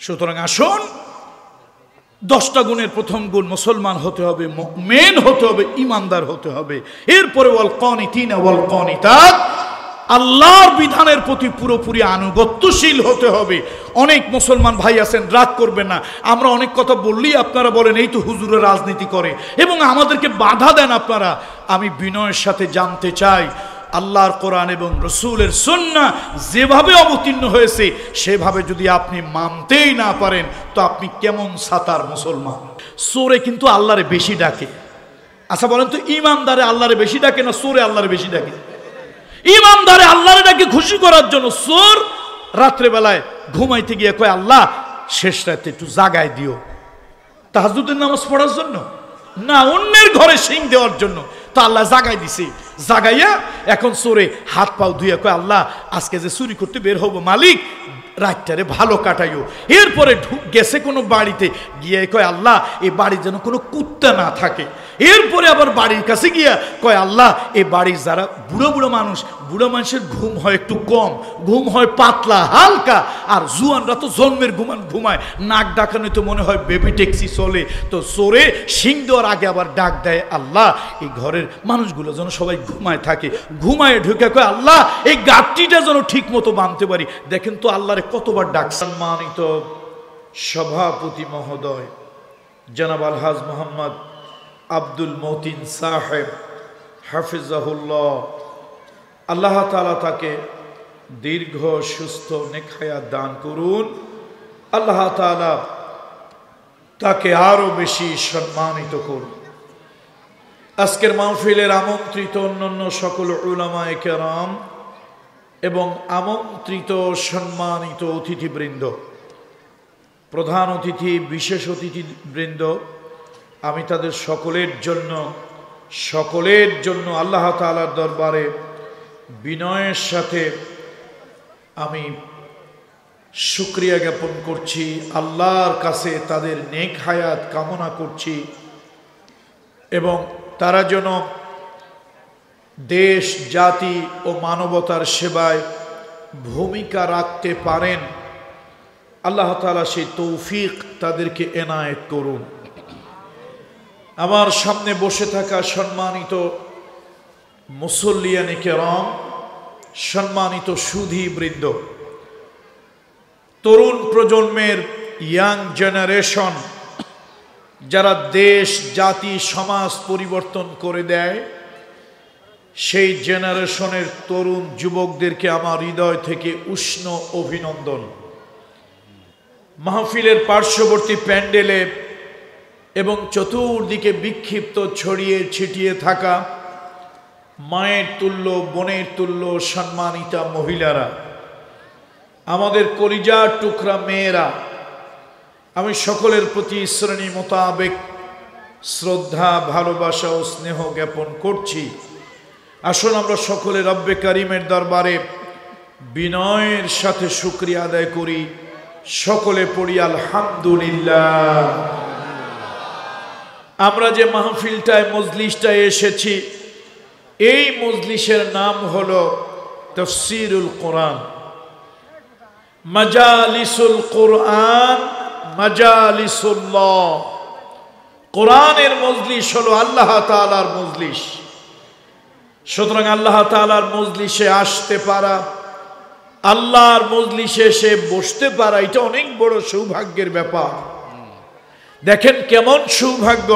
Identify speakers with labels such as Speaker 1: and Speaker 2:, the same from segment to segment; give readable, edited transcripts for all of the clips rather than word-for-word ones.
Speaker 1: সুতরাং আসুন 10টা গুণের প্রথম গুণ মুসলমান হতে হবে, মুমিন হতে হবে, ইমানদার হতে হবে। এরপরে ওয়াল কানিতিনা ওয়াল কানিতাত, আল্লাহর বিধানের প্রতি পুরোপুরি আনুগত্যশীল হতে হবে। অনেক মুসলমান ভাই আছেন, রাগ করবেন না, আমরা অনেক কথা বললেই আপনারা বলেন এই তো হুজুরের রাজনীতি করে এবং আমাদেরকে বাধা দেন আপনারা। আমি বিনয়ের সাথে জানতে চাই, আল্লাহর কোরআন এবং রসুলের সুন্নাহ যেভাবে অবতীর্ণ হয়েছে সেভাবে যদি আপনি মানতেই না পারেন তো আপনি কেমন সাতার মুসলমান? সোরে কিন্তু আল্লাহরে বেশি ডাকে। আচ্ছা বলেন তো, ইমানদারে আল্লাহরে বেশি ডাকে না সোরে আল্লাহরে বেশি ডাকে? ইমানদারে আল্লাহরে ডাকে খুশি করার জন্য, সোর রাত্রেবেলায় ঘুমাইতে গিয়ে কয় আল্লাহ শেষ রাতে একটু জাগায় দিও, তাহাজ্জুদের নামাজ পড়ার জন্য না, অন্যের ঘরে শিং দেওয়ার জন্য। তো আল্লাহ জাগাই দিছে, জাগাইয়া এখন চোরে হাত পাও ধুইয়া কয় আল্লাহ আজকে যে চুরি করতে বের হবো মালিক রাতটারে ভালো কাটাইও। এরপরে গেছে কোনো বাড়িতে গিয়ে কয় আল্লাহ এই বাড়ির যেন কোনো কুত্তা না থাকে। এরপরে আবার বাড়ির কাছে গিয়া কয় আল্লাহ এই বাড়ির যারা বুড়ো বুড়ো মানুষ, বুড়ো মানুষের ঘুম হয় একটু কম, ঘুম হয় পাতলা হালকা, আর জুয়ানরা তো জন্মের ঘুমায়, নাক ডাকানো তো মনে হয় বেবি ট্যাক্সি চলে। তো চোরে শিং দেওয়ার আগে আবার ডাক দেয় আল্লাহ এই ঘরের মানুষগুলো যেন সবাই ঘুমায় থাকে, ঘুমায় ঢুকে কয় আল্লাহ এই গাঁটটিটা যেন ঠিক মতো বাঁধতে পারি। দেখেন তো আল্লাহরে কতবার ডাক। সম্মানিত সভাপতি মহোদয় জনাব আলহাজ মোহাম্মদ আব্দুল মতিন সাহেব হাফিজাহুল্লাহ, আল্লাহ তাআলা তাকে দীর্ঘ সুস্থ নেখায়াত দান করুন। আল্লাহ তাআলা তাকে আরো বেশি সম্মানিত করুন। আজকের মাহফিলের আমন্ত্রিত অন্যান্য সকল উলামায়ে কেরাম এবং আমন্ত্রিত সম্মানিত অতিথিবৃন্দ, প্রধান অতিথি, বিশেষ অতিথিবৃন্দ, আমি তাদের সকলের জন্য আল্লাহ তাআলার দরবারে বিনয়ের সাথে আমি শুকরিয়া জ্ঞাপন করছি। আল্লাহর কাছে তাদের নেক হায়াত কামনা করছি এবং তারা যেন দেশ, জাতি ও মানবতার সেবায় ভূমিকা রাখতে পারেন। আল্লাহ তাআলা সেই তৌফিক তাদেরকে এনায়েত করুন। আমার সামনে বসে থাকা সম্মানিত মুসল্লিয়ানে কেরাম, সম্মানিত সুধীবৃন্দ, তরুণ প্রজন্মের ইয়াং জেনারেশন, যারা দেশ, জাতি, সমাজ পরিবর্তন করে দেয়, সেই জেনারেশনের তরুণ যুবকদেরকে আমার হৃদয় থেকে উষ্ণ অভিনন্দন। মাহফিলের পার্শ্ববর্তী প্যান্ডেলে এবং চতুর্দিকে বিক্ষিপ্ত ছড়িয়ে ছিটিয়ে থাকা মায়ের তুল্য, বোনের তুল্য সম্মানিতা মহিলারা, আমাদের কলিজার টুকরা মেয়েরা, আমি সকলের প্রতি শ্রেণী মোতাবেক শ্রদ্ধা, ভালোবাসা ও স্নেহ জ্ঞাপন করছি। আসুন আমরা সকলে রব্বে কারিমের দরবারে বিনয়ের সাথে শুকরিয়া আদায় করি। সকলে পড়ি আলহামদুলিল্লাহ। আমরা যে মাহফিলটায়, মজলিসটায় এসেছি, এই মজলিসের নাম হলো তাফসীরুল কোরআন, মাজালিসুল কোরআন, মাজালিসুল্লাহ। কোরআনের মজলিস হলো আল্লাহ তাআলার মজলিস। সুতরাং আল্লাহ তাআলার মজলিসে আসতে পারা, আল্লাহর মজলিসে এসে বসতে পারা, এটা অনেক বড় সৌভাগ্যের ব্যাপার। দেখেন কেমন সৌভাগ্য,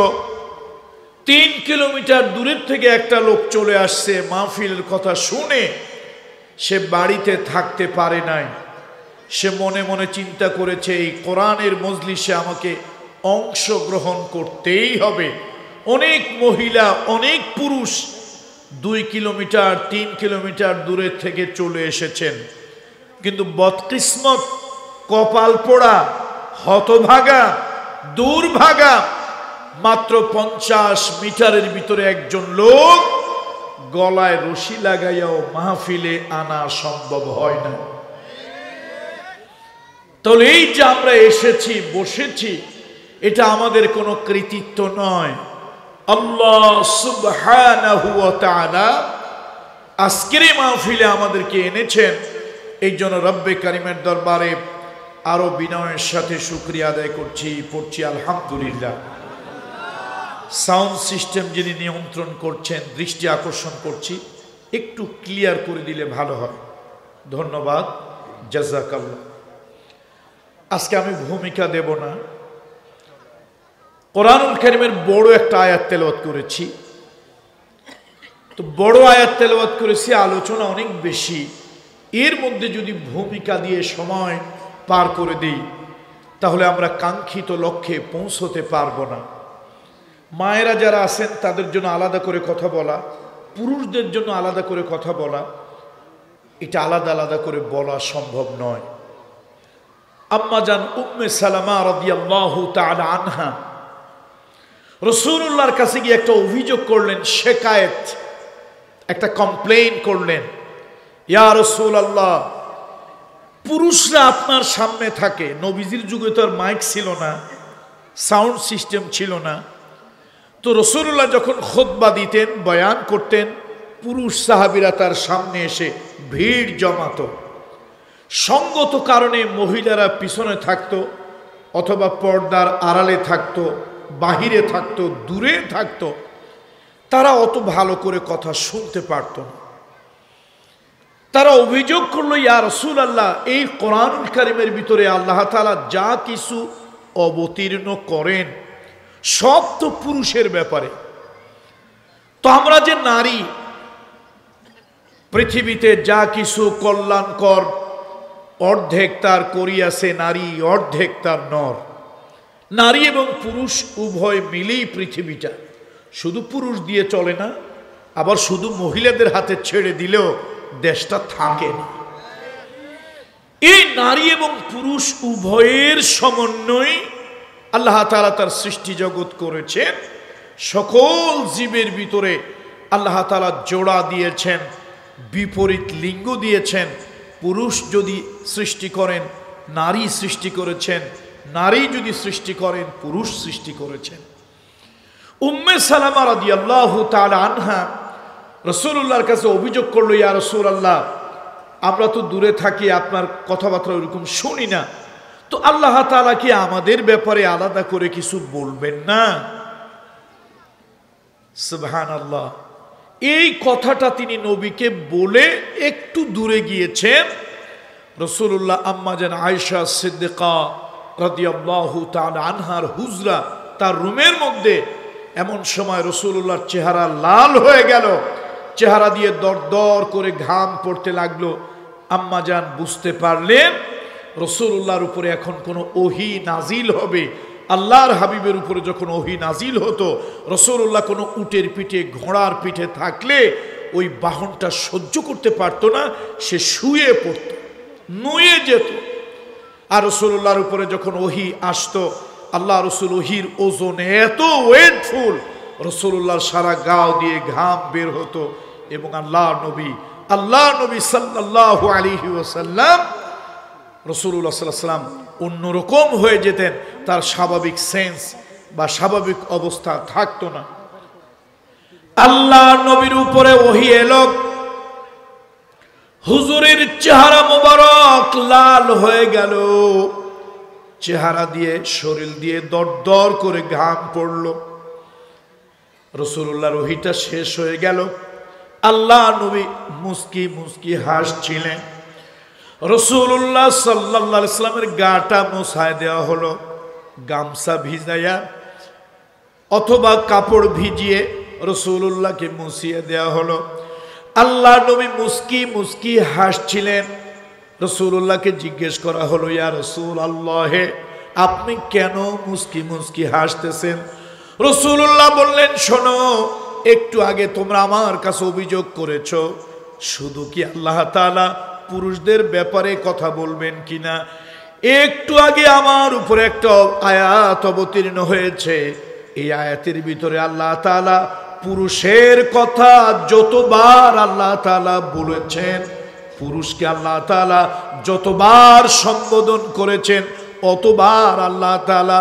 Speaker 1: 3 কিলোমিটার দূরের থেকে একটা লোক চলে আসছে মাহফিলের কথা শুনে। সে বাড়িতে থাকতে পারে নাই, সে মনে মনে চিন্তা করেছে এই কোরআনের মজলিসে আমাকে অংশগ্রহণ করতেই হবে। অনেক মহিলা, অনেক পুরুষ 2 কিলোমিটার 3 কিলোমিটার দূরের থেকে চলে এসেছেন, কিন্তু বদকিসমত, কপাল পোড়া, হতভাগা, দুর্ভাগা, মাত্র 50 মিটারের ভিতরে একজন লোক গলায় রশি লাগাইয়াও মাহফিলে আনা সম্ভব হয় না। তাহলে এই যে আমরা এসেছি, বসেছি, এটা আমাদের কোনো কৃতিত্ব নয়। আল্লাহ সুবহানাহু ওয়া তাআলা আজকের এই মাহফিলে আমাদেরকে এনেছেন। এই জন্য রব্বে কারিমের দরবারে আরো বিনয়ের সাথে শুকরিয়া আদায় করছি, পড়ছি আলহামদুলিল্লাহ। সাউন্ড সিস্টেম যিনি নিয়ন্ত্রণ করছেন, দৃষ্টি আকর্ষণ করছি, একটু ক্লিয়ার করে দিলে ভালো হয়, ধন্যবাদ, জাযাকাল্লাহ। আজকে আমি ভূমিকা দেব না, কোরআনুল কারীমের বড় একটা আয়াত তেলাওয়াত করেছি। তো বড় আয়াত তেলাওয়াত করেছি, আলোচনা অনেক বেশি, এর মধ্যে যদি ভূমিকা দিয়ে সময় পার করে দেই তাহলে আমরা কাঙ্ক্ষিত লক্ষ্যে পৌঁছতে পারবো না। মায়েরা যারা আছেন তাদের জন্য আলাদা করে কথা বলা, পুরুষদের জন্য আলাদা করে কথা বলা, এটা আলাদা আলাদা করে বলা সম্ভব নয়। আম্মা জান উম্মে সালামা রাদিয়াল্লাহু তাআলা আনহা রাসূলুল্লাহর কাছে গিয়ে একটা অভিযোগ করলেন, শিকায়েত, একটা কমপ্লেইন করলেন, ইয়া রাসূলুল্লাহ, পুরুষরা আপনার সামনে থাকে। নবীজির যুগে তো আর মাইক ছিল না, সাউন্ড সিস্টেম ছিল না। তো রাসূলুল্লাহ যখন খুতবা দিতেন, বয়ান করতেন, পুরুষ সাহাবীরা তার সামনে এসে ভিড় জমাতো। সঙ্গত কারণে মহিলারা পিছনে থাকতো, অথবা পর্দার আড়ালে থাকতো, বাহিরে থাকতো, দূরে থাকতো, তারা অত ভালো করে কথা শুনতে পারত না। তারা অভিযোগ করলো, ইয়া রাসূলুল্লাহ, এই কোরআনুল কারীমের ভিতরে আল্লাহ তাআলা যা কিছু অবতীর্ণ করেন সব তো পুরুষের ব্যাপারে। তো আমরা যে নারী, পৃথিবীতে যা কিছু কল্যাণকর অর্ধেক তার করিয়াছে নারী, অর্ধেক তার নর। নারী এবং পুরুষ উভয় মিলেই পৃথিবীটা, শুধু পুরুষ দিয়ে চলে না, আবার শুধু মহিলাদের হাতে ছেড়ে দিলেও দেশটা থাকে না। এই নারী এবং পুরুষ উভয়ের সমন্বয় আল্লাহ তাআলা তার সৃষ্টি জগৎ করেছেন। সকল জীবের ভিতরে আল্লাহ তাআলা জোড়া দিয়েছেন, বিপরীত লিঙ্গ দিয়েছেন। পুরুষ যদি সৃষ্টি করেন, নারী সৃষ্টি করেছেন, নারী যদি সৃষ্টি করেন, পুরুষ সৃষ্টি করেছেন। উম্মে সালামা রাদিয়াল্লাহু তাআলা আনহা রাসূলুল্লাহর কাছে অভিযোগ করলো, ইয়া রাসূলুল্লাহ, আমরা তো দূরে থাকি, আপনার কথাবার্তা ওইরকম শুনি না, তো আল্লাহ তাআলা কি আমাদের ব্যাপারে আলাদা করে কিছু বলবেন না? সুবহানাল্লাহ। এই কথাটা তিনি নবীকে বলে একটু দূরে গিয়েছেন। রাসূলুল্লাহ আম্মা জান আয়েশা সিদ্দিকা রাদিয়াল্লাহু তাআলা আনহার হুজরা, তার রুমের মধ্যে, এমন সময় রাসূলুল্লাহর চেহারা লাল হয়ে গেল, চেহারা দিয়ে দরদর করে ঘাম পড়তে লাগলো। আম্মা জান বুঝতে পারলেন রাসূলুল্লাহর উপরে এখন কোনো ওহী নাজিল হবে। আল্লাহর হাবিবের উপরে যখন ওহী নাজিল হতো, রাসূলুল্লাহ কোনো উটের পিঠে, ঘোড়ার পিঠে থাকলে ওই বাহনটা সহ্য করতে পারতো না, সে শুয়ে পড়ত, নুয়ে যেত। আর রাসূলুল্লাহর উপরে যখন ওহী আসতো, আল্লাহ রাসূল ওহীর ওজনে এত ওয়েটফুল, রাসূলুল্লাহর সারা গাও দিয়ে ঘাম বের হতো, এবং আল্লাহ নবী সাল্লাল্লাহু আলাইহি ওয়াসাল্লাম, রাসূলুল্লাহ সাল্লাল্লাহু আলাইহি ওয়াসাল্লাম অন্যরকম হয়ে যেতেন, তার স্বাভাবিক সেন্স বা স্বাভাবিক অবস্থা থাকতো না। আল্লাহ নবীর উপরে ওহী এলো, হুজুরের চেহারা মোবারক লাল হয়ে গেল, চেহারা দিয়ে, শরীর দিয়ে দরদর করে ঘাম পড়ল। রাসূলুল্লাহর ওহীটা শেষ হয়ে গেল, আল্লাহ নবী মুস্কি মুস্কি হাসছিলেন। রাসূলুল্লাহ সাল্লাল্লাহু আলাইহি ওয়াসাল্লামের গাটা মোছায় দেওয়া হলো, গামছা ভিজাইয়া অথবা কাপড় ভিজিয়ে রাসূলুল্লাহকে মুছিয়ে দেওয়া হলো। আল্লাহ নবী মুস্কি মুস্কি হাসছিলেন। রাসূলুল্লাহকে জিজ্ঞেস করা হলো, ইয়া রাসূলুল্লাহ, আপনি কেন মুস্কি মুস্কি হাসতেছেন? রাসূলুল্লাহ বললেন, শোনো, একটু আগে তোমরা আমার কাছে অভিযোগ করেছো, শুধু কি আল্লাহ তাআলা পুরুষদের ব্যাপারে কথা বলবেন কিনা? একটু আগে আমার উপরে একটা আয়াত অবতীর্ণ হয়েছে, এই আয়াতের ভিতরে আল্লাহ তাআলা পুরুষের কথা যতবার আল্লাহ তাআলা বলেছেন, পুরুষকে আল্লাহ তাআলা যতবার সম্বোধন করেছেন, অতবার আল্লাহ তাআলা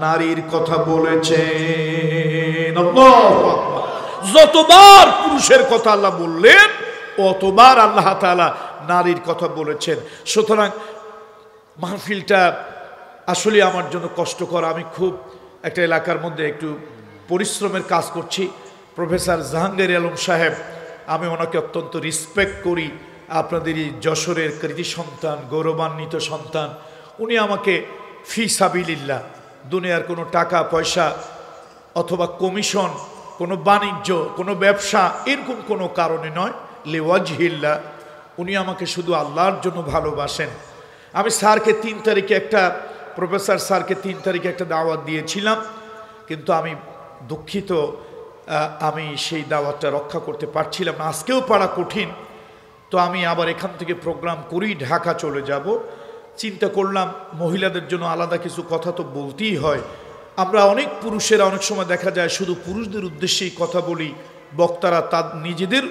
Speaker 1: নারীর কথা বলেছেন। আল্লাহু আকবার। যতবার পুরুষের কথা আল্লাহ বললেন, অতবার আল্লাহ তাআলা নারীর কথা বলেছেন। সুতরাং মাহফিলটা আসলে আমার জন্য কষ্টকর। আমি খুব একটা এলাকার মধ্যে একটু পরিশ্রমের কাজ করছি। প্রফেসর জাহাঙ্গীর আলম সাহেব, আমি ওনাকে অত্যন্ত রেসপেক্ট করি। আপনাদের এই যশোরের কৃতি সন্তান, গৌরবান্বিত সন্তান। উনি আমাকে ফি সাবিলিল্লাহ, দুনিয়ার কোনো টাকা পয়সা অথবা কমিশন, কোনো বাণিজ্য, কোনো ব্যবসা, এরকম কোনো কারণে নয়, লিওয়াজহিল্লাহ, উনি আমাকে শুধু আল্লাহর জন্য ভালোবাসেন। আমি স্যারকে 3 তারিখে একটা, প্রফেসর স্যারকে 3 তারিখে একটা দাওয়াত দিয়েছিলাম, কিন্তু আমি দুঃখিত, আমি সেই দাওয়াতটা রক্ষা করতে পারছিলাম না। আজকেও পারা কঠিন, তো আমি আবার এখান থেকে প্রোগ্রাম করেই ঢাকা চলে যাব। চিন্তা করলাম মহিলাদের জন্য আলাদা কিছু কথা তো বলতেই হয়। আমরা অনেক পুরুষেরা অনেক সময় দেখা যায় শুধু পুরুষদের উদ্দেশ্যেই কথা বলি, বক্তারা তার নিজেদের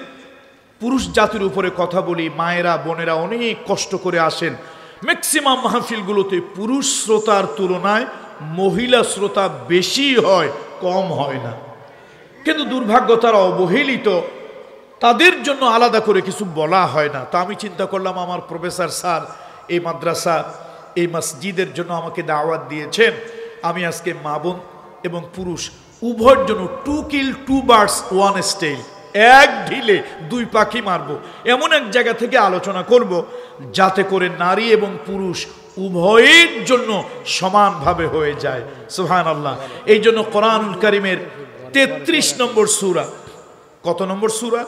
Speaker 1: পুরুষ জাতির উপরে কথা বলি। মায়েরা বোনেরা অনেক কষ্ট করে আসেন। ম্যাক্সিমাম মাহফিলগুলোতে পুরুষ শ্রোতার তুলনায় মহিলা শ্রোতা বেশি হয়, কম হয় না। কিন্তু দুর্ভাগ্য তারা অবহেলিত, তাদের জন্য আলাদা করে কিছু বলা হয় না। তা আমি চিন্তা করলাম আমার প্রফেসর স্যার এই মাদ্রাসা, এই মসজিদের জন্য আমাকে দাওয়াত দিয়েছেন। আমি আজকে মা বোন এবং পুরুষ উভয়ের জন্য 2 kill 2 birds 1 stone, এক ঢিলে 2 পাখি মারবো, এমন এক জায়গা থেকে আলোচনা করব যাতে করে নারী এবং পুরুষ উভয়ের জন্য সমানভাবে হয়ে যায়। সুবহানাল্লাহ। এই জন্য কোরআনুল কারীমের 33 নম্বর সূরা, কত নম্বর সূরা?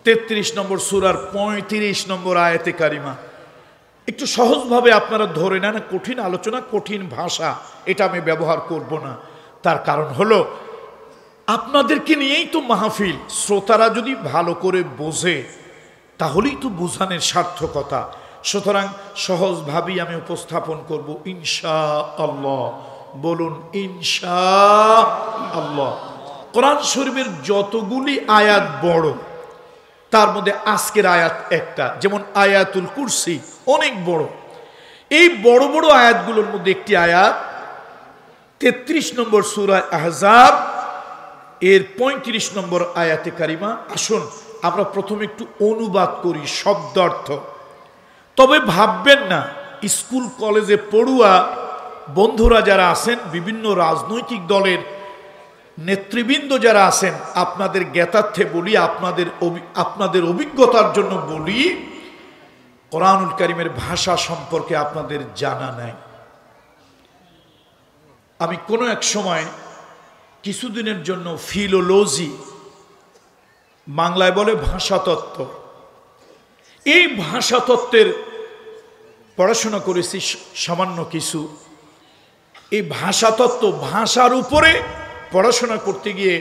Speaker 1: 33 নম্বর সূরার 35 নম্বর আয়াতে কারিমা। একটু সহজভাবে আপনারা ধরে নেন, কঠিন আলোচনা, কঠিন ভাষা এটা আমি ব্যবহার করব না। তার কারণ হলো আপনাদেরকে নিয়েই তো মাহফিল। শ্রোতারা যদি ভালো করে বোঝে তাহলেই তো বোঝানোর সার্থকতা। সুতরাং সহজভাবেই আমি উপস্থাপন করব ইনশাআল্লাহ। বলুন ইনশাআল্লাহ। কোরআন শরীফের যতগুলি আয়াত বড়, তার মধ্যে আজকের আয়াত একটা, যেমন আয়াতুল কুরসি অনেক বড়। এই বড় বড় আয়াতগুলোর মধ্যে একটি আয়াত 33 নম্বর সূরা আহজাব এর 35 নম্বর আয়াতে কারিমা। আসুন আমরা প্রথমে একটু অনুবাদ করি শব্দার্থ। তবে ভাববেন না স্কুল কলেজে পড়ুয়া বন্ধুরা যারা আছেন, বিভিন্ন রাজনৈতিক দলের নেতৃবৃন্দ যারা আছেন, আপনাদের জ্ঞাতার্থে বলি, আপনাদের অভিজ্ঞতার জন্য বলি, কোরআনুল কারীমের ভাষা সম্পর্কে আপনাদের জানা নাই। আমি কোনো এক সময় কিছুদিনের জন্য ফিলোলজি, বাংলায় বলে ভাষাতত্ত্ব, এই ভাষাতত্ত্বের পড়াশোনা করেছি সামান্য কিছু। এই ভাষাতত্ত্ব, ভাষার উপরে পড়াশোনা করতে গিয়ে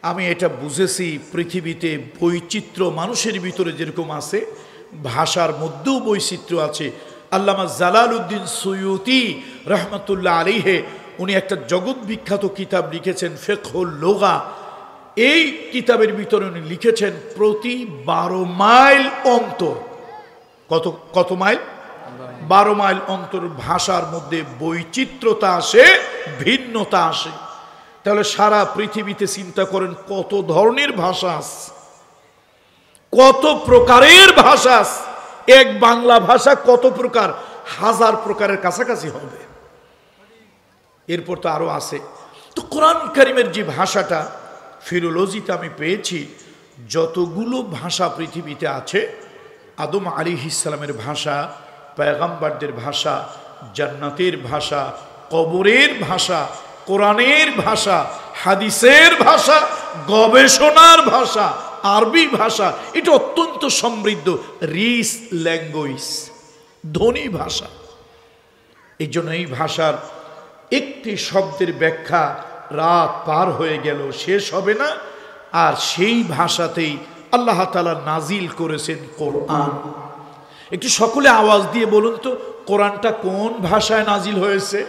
Speaker 1: আমি এটা বুঝেছি, পৃথিবীতে বৈচিত্র্য মানুষের ভিতরে যেরকম আছে, ভাষার মধ্যেও বৈচিত্র্য আছে। আল্লামা জালালউদ্দিন সুয়ুতি রহমতুল্লাহ আলাইহি উনি একটা জগৎ বিখ্যাত কিতাব লিখেছেন ফিকহুল লুগা। এই কিতাবের ভিতরে উনি লিখেছেন প্রতি 12 মাইল অন্তর, কত মাইল? 12 মাইল অন্তর ভাষার মধ্যে বৈচিত্র্যতা আসে, ভিন্নতা আসে। তাহলে সারা পৃথিবীতে চিন্তা করেন কত ধরনের ভাষা আছে, কত প্রকারের ভাষা আছে। এক বাংলা ভাষা কত প্রকার? 1000 প্রকারের কাছাকাছি হবে। এরপর তো আরো আছে। তো কোরআন কারীমের যে ভাষাটা ফিলোলজিতে আমি পেয়েছি, যতগুলো ভাষা পৃথিবীতে আছে, আদম আলাইহিস সালামের ভাষা, পয়গম্বরদের ভাষা, জান্নাতের ভাষা, কবরের ভাষা, কোরআনের ভাষা, হাদিসের ভাষা, গবেষণার ভাষা, আরবি ভাষা, এটা অত্যন্ত সমৃদ্ধ, রিচ ল্যাঙ্গুয়েজ, ধনী ভাষা। এই জন্য এই ভাষার একটি শব্দের ব্যাখ্যা রাত পার হয়ে গেল শেষ হবে না। আর সেই ভাষাতেই আল্লাহ তাআলা নাজিল করেছেন কোরআন। একটু সকলে আওয়াজ দিয়ে বলুন তো, কোরআনটা কোন ভাষায় নাজিল হয়েছে?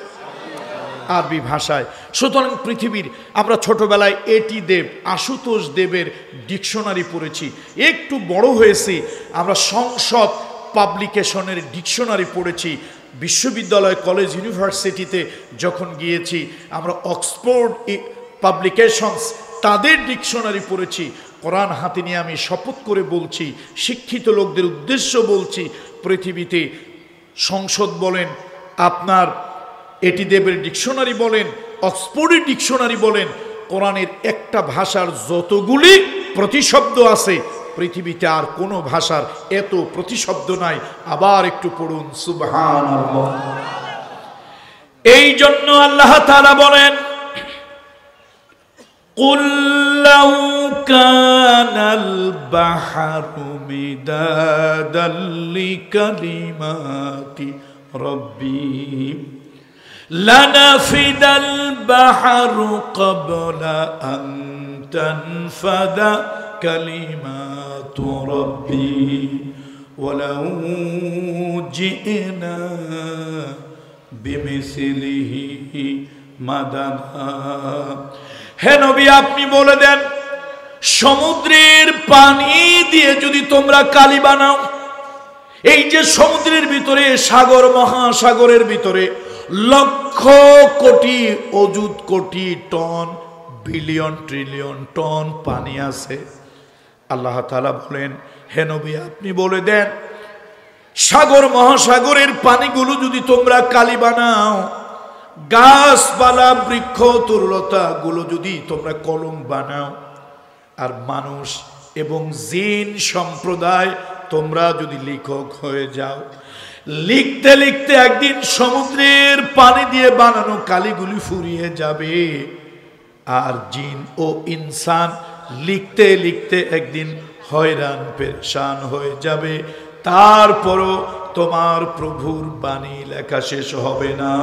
Speaker 1: আরবি ভাষায়। সুতরাং পৃথিবীর, আমরা ছোটবেলায় এটি দেব, আশুতোষ দেবের ডিকশনারি পড়েছি। একটু বড় হয়েছি, আমরা সংসদ পাবলিকেশনের ডিকশনারি পড়েছি। বিশ্ববিদ্যালয়, কলেজ, ইউনিভার্সিটিতে যখন গিয়েছি, আমরা অক্সফোর্ড পাবলিকেশনস তাদের ডিকশনারি পড়েছি। কোরআন হাতে নিয়ে আমি শপথ করে বলছি, শিক্ষিত লোকদের উদ্দেশ্য বলছি, পৃথিবীতে সংসদ বলেন, আপনার এটি দেবের ডিকশনারি বলেন, অক্সফোর্ডের ডিকশনারি বলেন, কোরআনের একটা ভাষার যতগুলি প্রতিশব্দ আছে পৃথিবীতে আর কোনো ভাষার এত প্রতিশব্দ নাই। আবার একটু পড়ুন সুবহানাল্লাহ। এই জন্য আল্লাহ তাআলা বলেন, কুল লাউ কানাল বাহরু মিদাদাল লিকালিমাতি রাব্বি লানাফিদাল বাহরু ক্বাবলা আন তানফাদা কালিমাতু রাব্বি ওয়ালাউ জি'না বিমিসলিহি মাদাদা। হে নবী, আপনি বলে দেন, সমুদ্রের পানি দিয়ে যদি তোমরা কালি বানাও, এই যে সমুদ্রের ভিতরে, সাগর মহাসাগরের ভিতরে লক্ষ কোটি অযুত কোটি টন, বিলিয়ন ট্রিলিয়ন টন পানি আছে। আল্লাহ তাআলা বলেন, হে নবী আপনি বলে দেন, সাগর মহাসাগরের পানিগুলো যদি তোমরা কালি বানাও, গাছপালা বৃক্ষ তরুলতা গুলো যদি তোমরা কলম বানাও, আর মানুষ এবং জিন সম্প্রদায় তোমরা যদি লেখক হয়ে যাও, লিখতে লিখতে একদিন সমুদ্রের পানি দিয়ে বানানো কালিগুলি ফুরিয়ে যাবে, আর জিন ও ইনসান লিখতে লিখতে একদিন হয়রান পেরেশান হয়ে যাবে, তারপরও তোমার প্রভুর বাণী লেখা শেষ হবে না।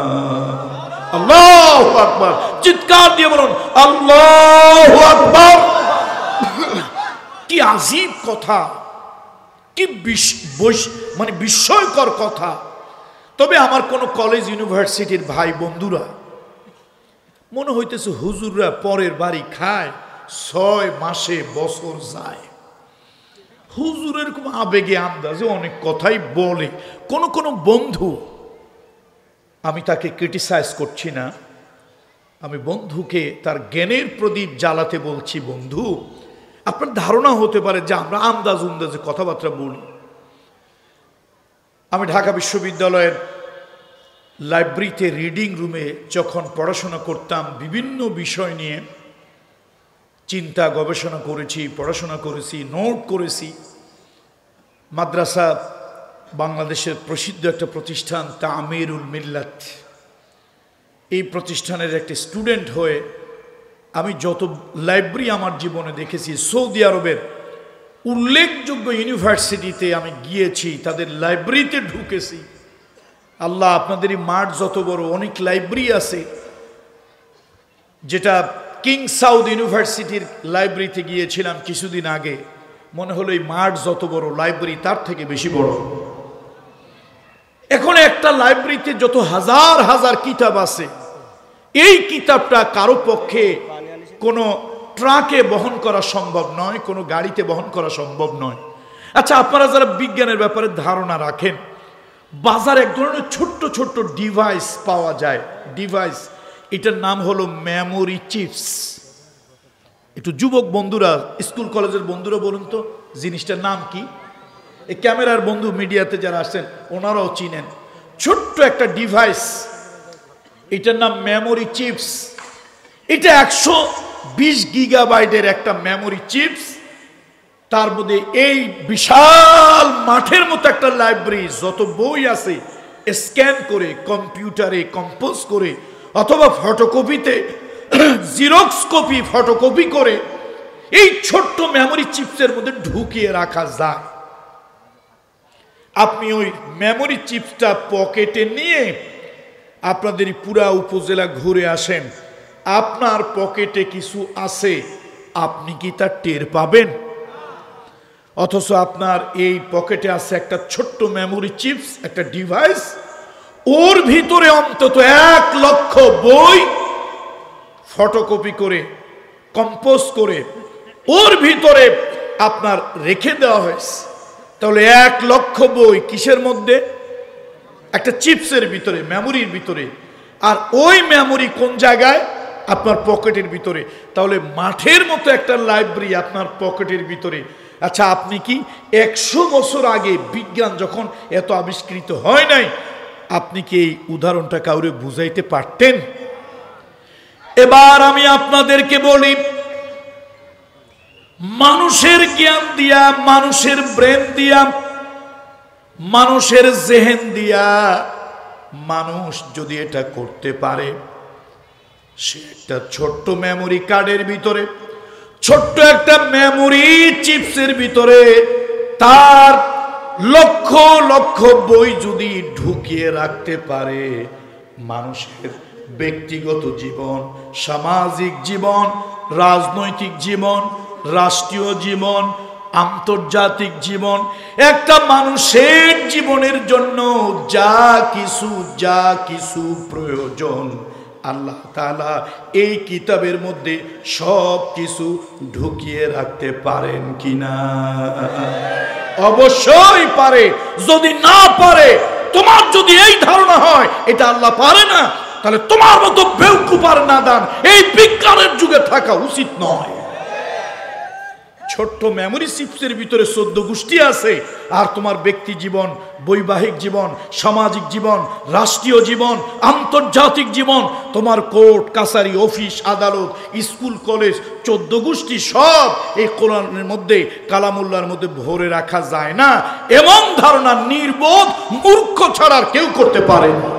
Speaker 1: আল্লাহু আকবার, চিৎকার দিয়ে বলুন আল্লাহু আকবার। কি আজীব কথা, কি মানে বিস্ময়কর কথা। তবে আমার কোন কলেজ ইউনিভার্সিটির ভাই বন্ধুরা মনে হইতেছে হুজুররা পরের বাড়ি খায়, 6 মাসে বছর যায়। হুজুর এরকম আবেগে আন্দাজে অনেক কথাই বলে। কোন বন্ধু, আমি তাকে ক্রিটিসাইজ করছি না, আমি বন্ধুকে তার জ্ঞানের প্রদীপ জ্বালাতে বলছি, বন্ধু আপনার ধারণা হতে পারে যে আমরা আন্দাজে কথাবার্তা বলি। আমি ঢাকা বিশ্ববিদ্যালয়ের লাইব্রেরিতে রিডিং রুমে যখন পড়াশোনা করতাম, বিভিন্ন বিষয় নিয়ে চিন্তা গবেষণা করেছি, পড়াশোনা করেছি, নোট করেছি। মাদ্রাসা বাংলাদেশের প্রসিদ্ধ একটা প্রতিষ্ঠান তামিরুল মিল্লাত, এই প্রতিষ্ঠানের একটি স্টুডেন্ট হয়ে আমি যত লাইব্রেরি আমার জীবনে দেখেছি, সৌদি আরবের উল্লেখযোগ্য ইউনিভার্সিটিতে আমি গিয়েছি, তাদের লাইব্রেরিতে ঢুকেছি। আল্লাহ, আপনাদেরই মাঠ যত বড়, অনেক লাইব্রেরি আছে, যেটা কিং সাউদ ইউনিভার্সিটির লাইব্রেরিতে গিয়েছিলাম কিছুদিন আগে, মনে হলো এই মাঠ যত বড়, লাইব্রেরি তার থেকে বেশি বড়। এখন একটা লাইব্রেরিতে যত হাজার হাজার কিতাব আছে, এই কিতাবটা কারো পক্ষে কোনো ট্রাকে বহন করা সম্ভব নয়, কোনো গাড়িতে বহন করা সম্ভব নয়। আচ্ছা, আপনারা যারা বিজ্ঞানের ব্যাপারে ধারণা রাখেন, বাজারে এক ধরনের ছোট্ট ছোট্ট ডিভাইস পাওয়া যায়, ডিভাইস, এটার নাম হলো মেমোরি চিপস। একটু যুবক বন্ধুরা, স্কুল কলেজের বন্ধুরা বলুন তো জিনিসটার নাম কি? এই ক্যামেরার বন্ধু, মিডিয়াতে যারা আসছেন ওনারাও চিনেন। ছোট্ট একটা ডিভাইস, এটার নাম মেমোরি চিপস। এটা 120 গিগাবাইটের একটা মেমোরি চিপস। তার মধ্যে এই বিশাল মাঠের মতো একটা লাইব্রেরি, যত বই আছে স্ক্যান করে কম্পিউটারে কম্পোজ করে অথবা ফটোকপিতে জেরক্স কপি ফটোকপি করে এই ছোট্ট মেমোরি চিপসের মধ্যে ঢুকিয়ে রাখা যায়। আপনি ওই মেমোরি চিপসটা পকেটে নিয়ে আপনাদের পুরা উপজেলা ঘুরে আসেন, আপনার পকেটে কিছু আছে, আপনি কি তা টের পাবেন? অথচ আপনার এই পকেটে আছে একটা ছোট্ট মেমোরি চিপস, একটা ডিভাইস, ওর ভিতরে অন্তত 1 লক্ষ বই ফটোকপি করে কম্পোজ করে ওর ভিতরে আপনার রেখে দেওয়া হয়েছে। তাহলে 1 লক্ষ বই কিসের মধ্যে? একটা চিপসের ভিতরে, মেমোরির ভিতরে। আর ওই মেমোরি কোন জায়গায়? আপনার পকেটের ভিতরে। তাহলে মাঠের মতো একটা লাইব্রেরি আপনার পকেটের ভিতরে, আচ্ছা, আপনি কি 100 বছর আগে বিজ্ঞান যখন এত আবিষ্কৃত হয় নাই, আপনি কি এই উদাহরণটা কাউরে বুঝাইতে পারতেন? এবার আমি আপনাদেরকে বলি, মানুষের জ্ঞান দিয়া, মানুষের ব্রেন দিয়া, মানুষের জেহেন দিয়া মানুষ যদি এটা করতে পারে, সে একটা ছোট্ট মেমোরি কার্ডের ভিতরে, ছোট্ট একটা মেমোরি চিপসের ভিতরে তার লক্ষ লক্ষ বই যদি ঢুকিয়ে রাখতে পারে, মানুষের ব্যক্তিগত জীবন, সামাজিক জীবন, রাজনৈতিক জীবন, রাষ্ট্রীয় জীবন, আন্তর্জাতিক জীবন, একটা মানুষের জীবনের জন্য যা কিছু প্রয়োজন আল্লাহ তাআলা এই কিতাবের মধ্যে সব কিছু ঢুকিয়ে রাখতে পারেন কিনা? অবশ্যই পারে। যদি না পারে, তোমার যদি এই ধারণা হয় এটা আল্লাহ পারে না, তাহলে তোমার মতো বেউকুফ আর নাদান এই বিজ্ঞানের যুগে থাকা উচিত নয়। ছোট্ট মেমোরি চিপসের ভিতরে 14 গোষ্ঠী আছে, আর তোমার ব্যক্তি জীবন, বৈবাহিক জীবন, সামাজিক জীবন, রাষ্ট্রীয় জীবন, আন্তর্জাতিক জীবন, তোমার কোর্ট কাছারি, অফিস আদালত, স্কুল কলেজ, 14 গোষ্ঠী সব এই কোরআনের মধ্যে, কালামুল্লাহর মধ্যে ভরে রাখা যায় না, এমন ধারণা নির্বোধ মূর্খ ছাড়া আর কেউ করতে পারে না।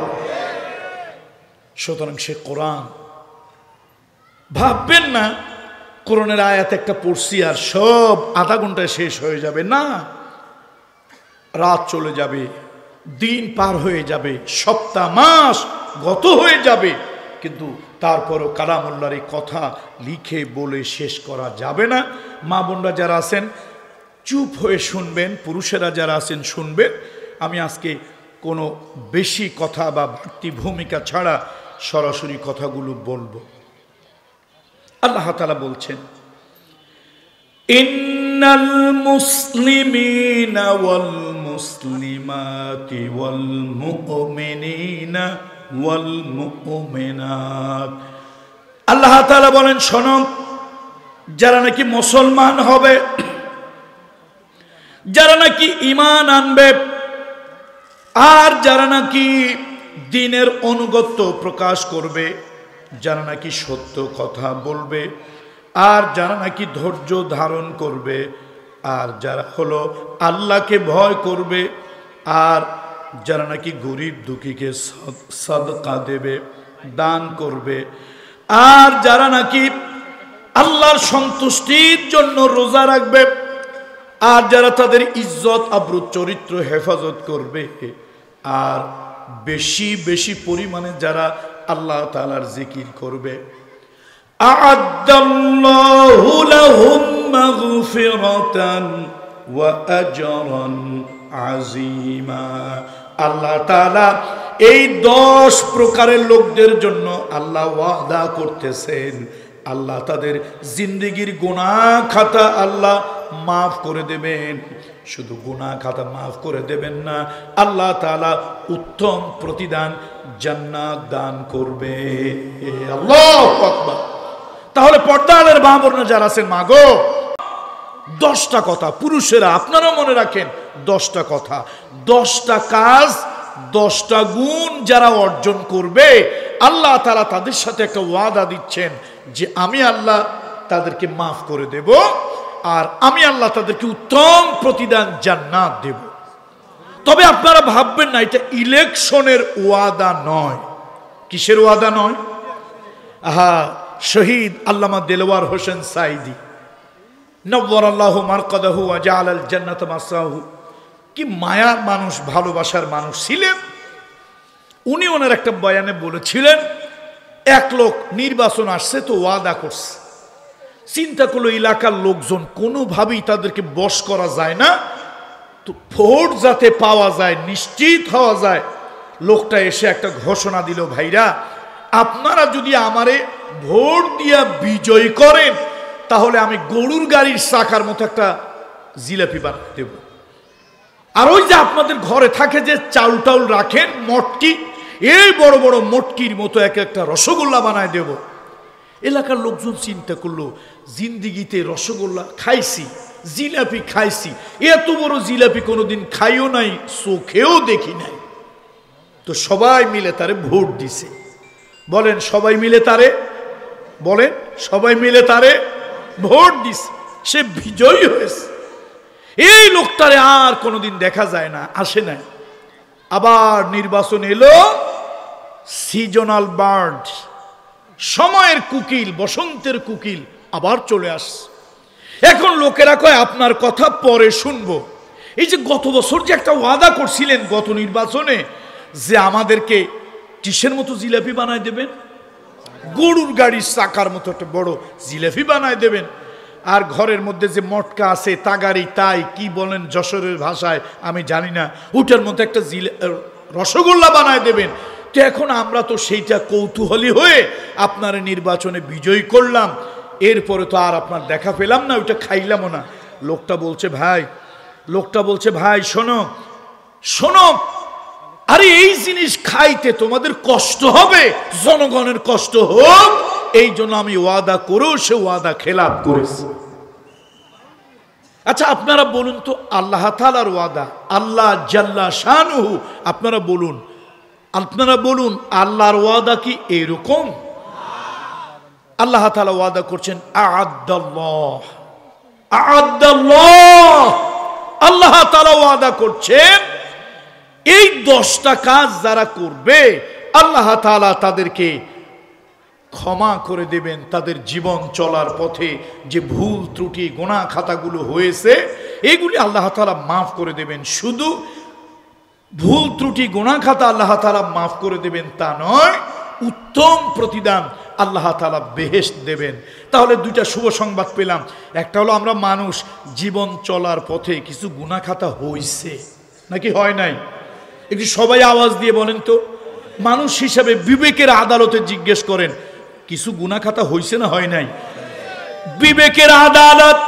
Speaker 1: সুতরাং সে কোরআন, ভাববেন না কোরআনের আয়াত একটা পড়ছি আর সব আধা ঘন্টায় শেষ হয়ে যাবে, না। রাত চলে যাবে, দিন পার হয়ে যাবে, সপ্তাহ মাস গত হয়ে যাবে, কিন্তু তারপরও কালামুল্লাহর এই কথা লিখে বলে শেষ করা যাবে না। মা বোনরা যারা আছেন চুপ হয়ে শুনবেন, পুরুষেরা যারা আছেন শুনবেন। আমি আজকে কোনো বেশি কথা বা বাড়তি ভূমিকা ছাড়া সরাসরি কথাগুলো বলবো। আল্লাহ তাআলা বলছেন, ইন্নাল মুসলিমিনা ওয়াল মুসলিমাতি ওয়াল মুমিনিনা ওয়াল মুমিনাত। আল্লাহ তাআলা বলেন, শোনো, যারা নাকি মুসলমান হবে, যারা নাকি ঈমান আনবে, আর যারা নাকি দ্বীনের আনুগত্য প্রকাশ করবে, যারা নাকি সত্য কথা বলবে, আর যারা নাকি ধৈর্য ধারণ করবে, আর যারা হলো আল্লাহকে ভয় করবে, আর যারা নাকি গরিব দুঃখীকে সাদকা দেবে, দান করবে, আর যারা নাকি আল্লাহর সন্তুষ্টির জন্য রোজা রাখবে, আর যারা তাদের ইজ্জত আবরু চরিত্র হেফাজত করবে, আর বেশি বেশি পরিমাণে যারা আল্লাহ তাআলার জিকির করবে, আ'আদ্দাল্লাহু লাহুম মাগফিরাতান ওয়া আজরান আযীমা। আল্লাহ তাআলা এই 10 প্রকারের লোকদের জন্য আল্লাহ ওয়াদা করতেছেন, আল্লাহ তাদের জিন্দেগির গুনাহ খাতা আল্লাহ মাফ করে দেবেন। শুধু গুনাহ খাতা মাফ করে দেবেন না, আল্লাহ তাআলা উত্তম প্রতিদান জান্নাত দান করবে। আল্লাহু আকবার। তাহলে পর্দার মা বোনেরা যারা আছেন, মাগো 10টা কথা, পুরুষেরা আপনারা মনে রাখেন, 10টা কথা, 10টা কাজ, 10টা গুণ যারা অর্জন করবে, আল্লাহ তাআলা তাদের সাথে একটা ওয়াদা দিচ্ছেন যে আমি আল্লাহ তাদেরকে মাফ করে দেব, আর আমি আল্লাহ তাদেরকে উত্তম প্রতিদান জান্নাত দেব। তবে আপনারা ভাববেন না এটা ইলেকশনের ওয়াদা নয়। কিসের ওয়াদা নয়? শহীদ আল্লামা দেলওয়ার হোসেন সাইদি নওয়ারাল্লাহু মারকাদাহু ওয়া জাআলাল জান্নাতা মাসাহু, কি মায়ার মানুষ, ভালোবাসার মানুষ ছিলেন। উনি ওনার একটা বয়ানে বলেছিলেন, এক লোক নির্বাচন আসছে তো ওয়াদা করছে, চিন্তা করলো এলাকার লোকজন কোনোভাবেই তাদেরকে বশ করা যায় না, তো ভোট যাতে পাওয়া যায়, নিশ্চিত হওয়া যায়, লোকটা এসে একটা ঘোষণা দিল, ভাইরা আপনারা যদি আমারে ভোট দিয়া বিজয় করেন, তাহলে আমি গরুর গাড়ির চাকার মতো একটা জিলাপি বানিয়ে দেব, আর ওই যে আপনাদের ঘরে থাকে যে চাউল টাউল রাখেন মটকি, এই বড় বড় মটকির মতো এক একটা রসগোল্লা বানায় দেব। এলাকার লোকজন চিন্তা করলো, জিন্দিগিতে রসগোল্লা খাইছি, জিলাপি খাইছি, এত বড় জিলাপি কোনোদিন খাইও নাই, চোখেও দেখি নাই। তো সবাই মিলে তারে ভোট দিছে। বলেন সবাই মিলে তারে, বলেন সবাই মিলে তারে ভোট দিছে, সে বিজয়ী হয়েছে। এই লোকটারে আর কোনোদিন দেখা যায় না, আসে না। আবার নির্বাচন এলো, সিজনাল বার্ড, সময়ের কুকিল, বসন্তের কুকিল আবার চলে আসছে। এখন লোকেরা কয় আপনার কথা পরে শুনবো। এই যে গত বছর যে একটা ওয়াদা করছিলেন গত নির্বাচনে, যে আমাদেরকে কিসের মতো জিলাপি বানায় দেবেন, গরুর গাড়ির চাকার মতো একটা বড় জিলাপি বানায় দেবেন, আর ঘরের মধ্যে যে মটকা আছে তাগারি, তাই কি বলেন যশোরের ভাষায় আমি জানি না, ওটার মধ্যে একটা রসগোল্লা বানায় দেবেন। তো এখন আমরা তো সেইটা কৌতূহলী হয়ে আপনার নির্বাচনে বিজয়ী করলাম, এরপরে তো আর আপনার দেখা পেলাম না, ওইটা খাইলামও না। লোকটা বলছে ভাই শোনো শোনো, আরে এই জিনিস খাইতে তোমাদের কষ্ট হবে, জনগণের কষ্ট হোক, এই জন্য আমি ওয়াদা করেও সে ওয়াদা খেলাপ করেছে। আচ্ছা আপনারা বলুন তো, আল্লাহ তাআলার ওয়াদা, আল্লাহ জাল্লা শানুহু, আপনারা বলুন আল্লাহর ওয়াদা কি এরকম? আল্লাহ তাআলা ওয়াদা করছেন আ'আদাল্লাহ, আল্লাহ তাআলা ওয়াদা করছেন এই 10টা কাজ যারা করবে আল্লাহ তাআলা তাদেরকে ক্ষমা করে দেবেন। তাদের জীবন চলার পথে যে ভুল ত্রুটি গুনাহ খাতাগুলো হয়েছে এগুলি আল্লাহ তাআলা মাফ করে দেবেন। শুধু ভুল ত্রুটি গুনাহ খাতা আল্লাহ তাআলা মাফ করে দেবেন তা নয়, উত্তম প্রতিদান আল্লাহ তাআলা বেহেশত দেবেন। তাহলে দুইটা শুভ সংবাদ পেলাম। একটা হলো আমরা মানুষ, জীবন চলার পথে কিছু গুনাহ খাতা হইছে নাকি হয় নাই, একটু সবাই আওয়াজ দিয়ে বলেন তো। মানুষ হিসাবে বিবেকের আদালতে জিজ্ঞেস করেন, কিছু গুনাহ খাতা হইছে না হয় নাই? বিবেকের আদালত,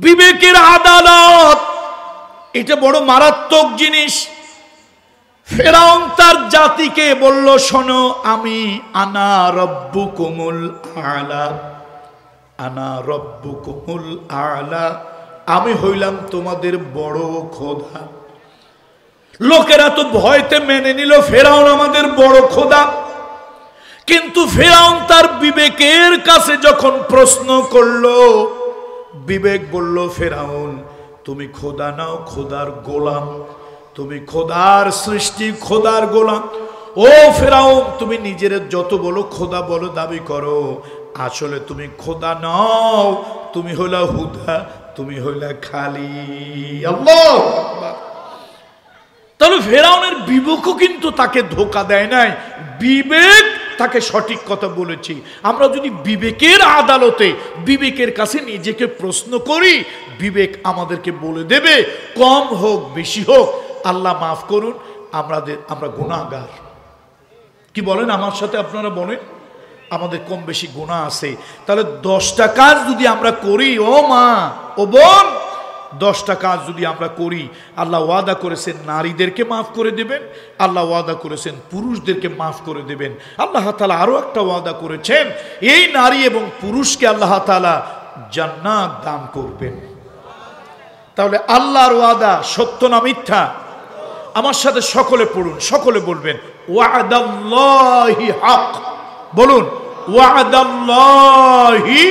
Speaker 1: বিবেকের আদালত এটা বড় মারাত্মক জিনিস। ফেরাউন তার জাতিকে বলল, শোনো আমি আনা রব্বুকুমুল আলা, আনা রব্বুকুমুল আলা, আমি হইলাম তোমাদের বড় খোদা। লোকেরা তো ভয়তে মেনে নিল ফেরাউন আমাদের বড় খোদা, কিন্তু ফেরাউন তার বিবেকের কাছে যখন প্রশ্ন করলো, বিবেক বলল ফেরাউন তুমি খোদা নাও, খোদার গোলাম, তুমি খোদার সৃষ্টি, খোদার গোলাম। ও ফেরাউন তুমি নিজের যত বলো খোদা বলো দাবি করো, আসলে তুমি খোদা নাও, তুমি হইলা হুদা, তুমি হইলা খালি। আল্লাহু আকবার। তাহলে ফেরাউনের বিবেকও কিন্তু তাকে ধোঁকা দেয় নাই, বিবেক তাকে সঠিক কথা বলেছি। আমরা যদি বিবেকের আদালতে বিবেকের কাছে নিজেকে প্রশ্ন করি, বিবেক আমাদেরকে বলে দেবে, কম হোক বেশি হোক আল্লাহ মাফ করুন, আমরা গুনাহগার। কি বলেন আমার সাথে আপনারা বলেন, আমাদের কম বেশি গুনাহ আছে। তাহলে 10টা কাজ যদি আমরা করি, ও মা ও বোন, 10টা কাজ যদি আমরা করি, আল্লাহ ওয়াদা করেছেন নারীদেরকে মাফ করে দেবেন, আল্লাহ ওয়াদা করেছেন পুরুষদেরকে মাফ করে দেবেন। আল্লাহ তাআলা আরো একটা ওয়াদা করেছেন, এই নারী এবং পুরুষকে আল্লাহ তাআলা জান্নাত দান করবেন। তাহলে আল্লাহর ওয়াদা সত্য না মিথ্যা? আমার সাথে সকলে পড়ুন, সকলে বলবেন ওয়াদাল্লাহি হক। বলুন ওয়াদাল্লাহি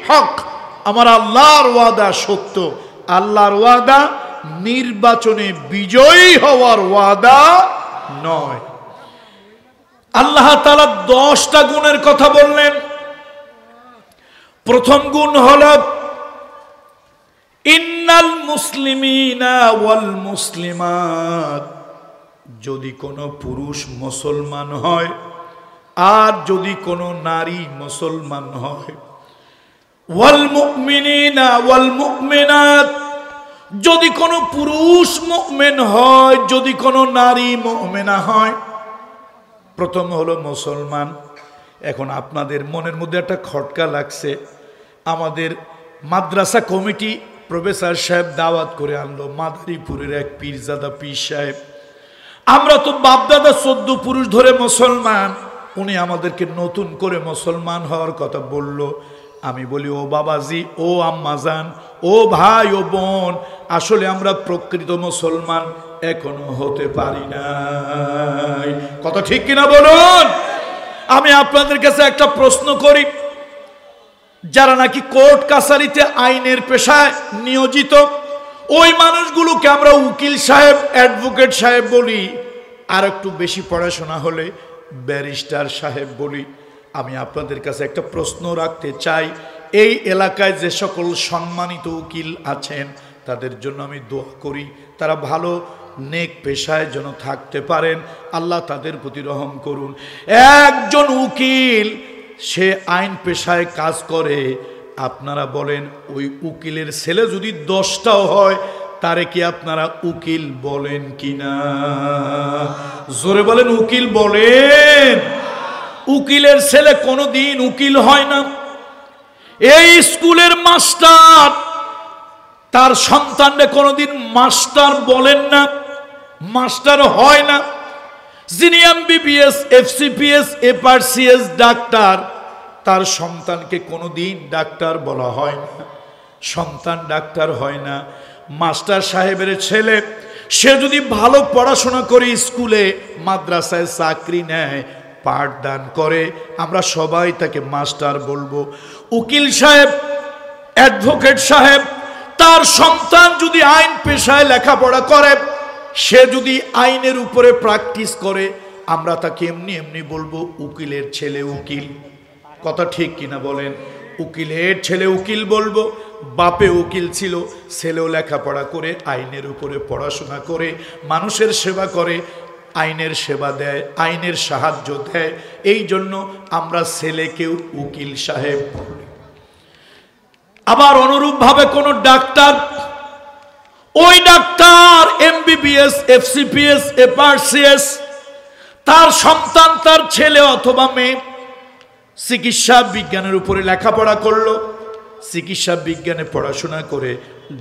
Speaker 1: হক, আমার আল্লাহর ওয়াদা সত্য। আল্লাহর ওয়াদা নির্বাচনে বিজয়ী হওয়ার ওয়াদা নয়। আল্লাহ তাআলা 10টা গুণের কথা বললেন। প্রথম গুণ হলো ইন্নাল মুসলিমিনা ওয়াল মুসলিমাত, যদি কোনো পুরুষ মুসলমান হয় আর যদি কোনো নারী মুসলমান হয়, ওয়াল মুমিনিনা ওয়াল মুমিনাত, যদি কোনো পুরুষ মুমিন হয়, যদি কোনো নারী মুমিনা হয়। প্রথম হলো মুসলমান। এখন আপনাদের মনের মধ্যে একটা খটকা লাগছে, আমাদের মাদ্রাসা কমিটি প্রফেসর সাহেব দাওয়াত করে আনলো, মাদারীপুরের এক পীরজাদা পীর সাহেব। আমরা তো বাপদাদা 14 পুরুষ ধরে মুসলমান, উনি আমাদেরকে নতুন করে মুসলমান হওয়ার কথা বলল। আমি বলি, ও বাবাজি, ও আম্মাজান, ও ভাই, ও বোন, আসলে আমরা প্রকৃত মুসলমান এখনো হতে পারি নাই। কথা ঠিক কিনা বলুন? আমি আপনাদের কাছে একটা প্রশ্ন করি, যারা নাকি কোর্ট কাছারিতে আইনের পেশায় নিয়োজিত, ওই মানুষগুলোকে আমরা উকিল সাহেব, অ্যাডভোকেট সাহেব বলি, আর একটু বেশি পড়াশোনা হলে ব্যারিস্টার সাহেব বলি। আমি আপনাদের কাছে একটা প্রশ্ন রাখতে চাই, এই এলাকায় যে সকল সম্মানিত উকিল আছেন তাদের জন্য আমি দোয়া করি, তারা ভালো নেক পেশায় যেন থাকতে পারেন। আল্লাহ তাদের প্রতি রহম করুন। একজন উকিল, সে আইন পেশায় কাজ করে, আপনারা বলেন ওই উকিলের ছেলে যদি 10টাও হয়, তারে কি আপনারা উকিল বলেন কিনা? জোরে বলেন, উকিল বলেন? উকিলের ছেলে কোনোদিন উকিল হয় না। এই স্কুলের মাস্টার তার সন্তানকে কোনোদিন মাস্টার বলেন না, মাস্টার হয় না। যিনি এমবিবিএস, এফসিপিএস, এফআরসিএস ডাক্তার, তার সন্তানকে কোনোদিন ডাক্তার বলা হয় না, সন্তান ডাক্তার হয় না। মাস্টার সাহেবের ছেলে, সে যদি ভালো পড়াশোনা করে স্কুলে মাদ্রাসায় চাকরি নেয়, পাঠদান করে, আমরা সবাই তাকে মাস্টার বলবো। উকিল সাহেব, অ্যাডভোকেট সাহেব, তার সন্তান যদি আইন পেশায় লেখাপড়া করে, সে যদি আইনের উপরে প্র্যাকটিস করে, আমরা তাকে এমনি এমনি বলবো উকিলের ছেলে উকিল। কথা ঠিক কিনা বলেন? উকিলের ছেলে উকিল বলবো। বাপে উকিল ছিল, ছেলেও লেখাপড়া করে আইনের উপরে পড়াশোনা করে মানুষের সেবা করে, আইনের সেবা দেয়, আইনের সাহায্য দেয়। এই জন্য আমরা ছেলেকেও উকিল সাহেব বলি। আবার অনুরূপভাবে কোন ডাক্তার, ওই ডাক্তার এমবিবিএস, এফসিপিএস, এফআরসিএস, তার সন্তান, তার ছেলে অথবা মেয়ে চিকিৎসা বিজ্ঞানের উপরে লেখাপড়া করলো, চিকিৎসা বিজ্ঞানে পড়াশোনা করে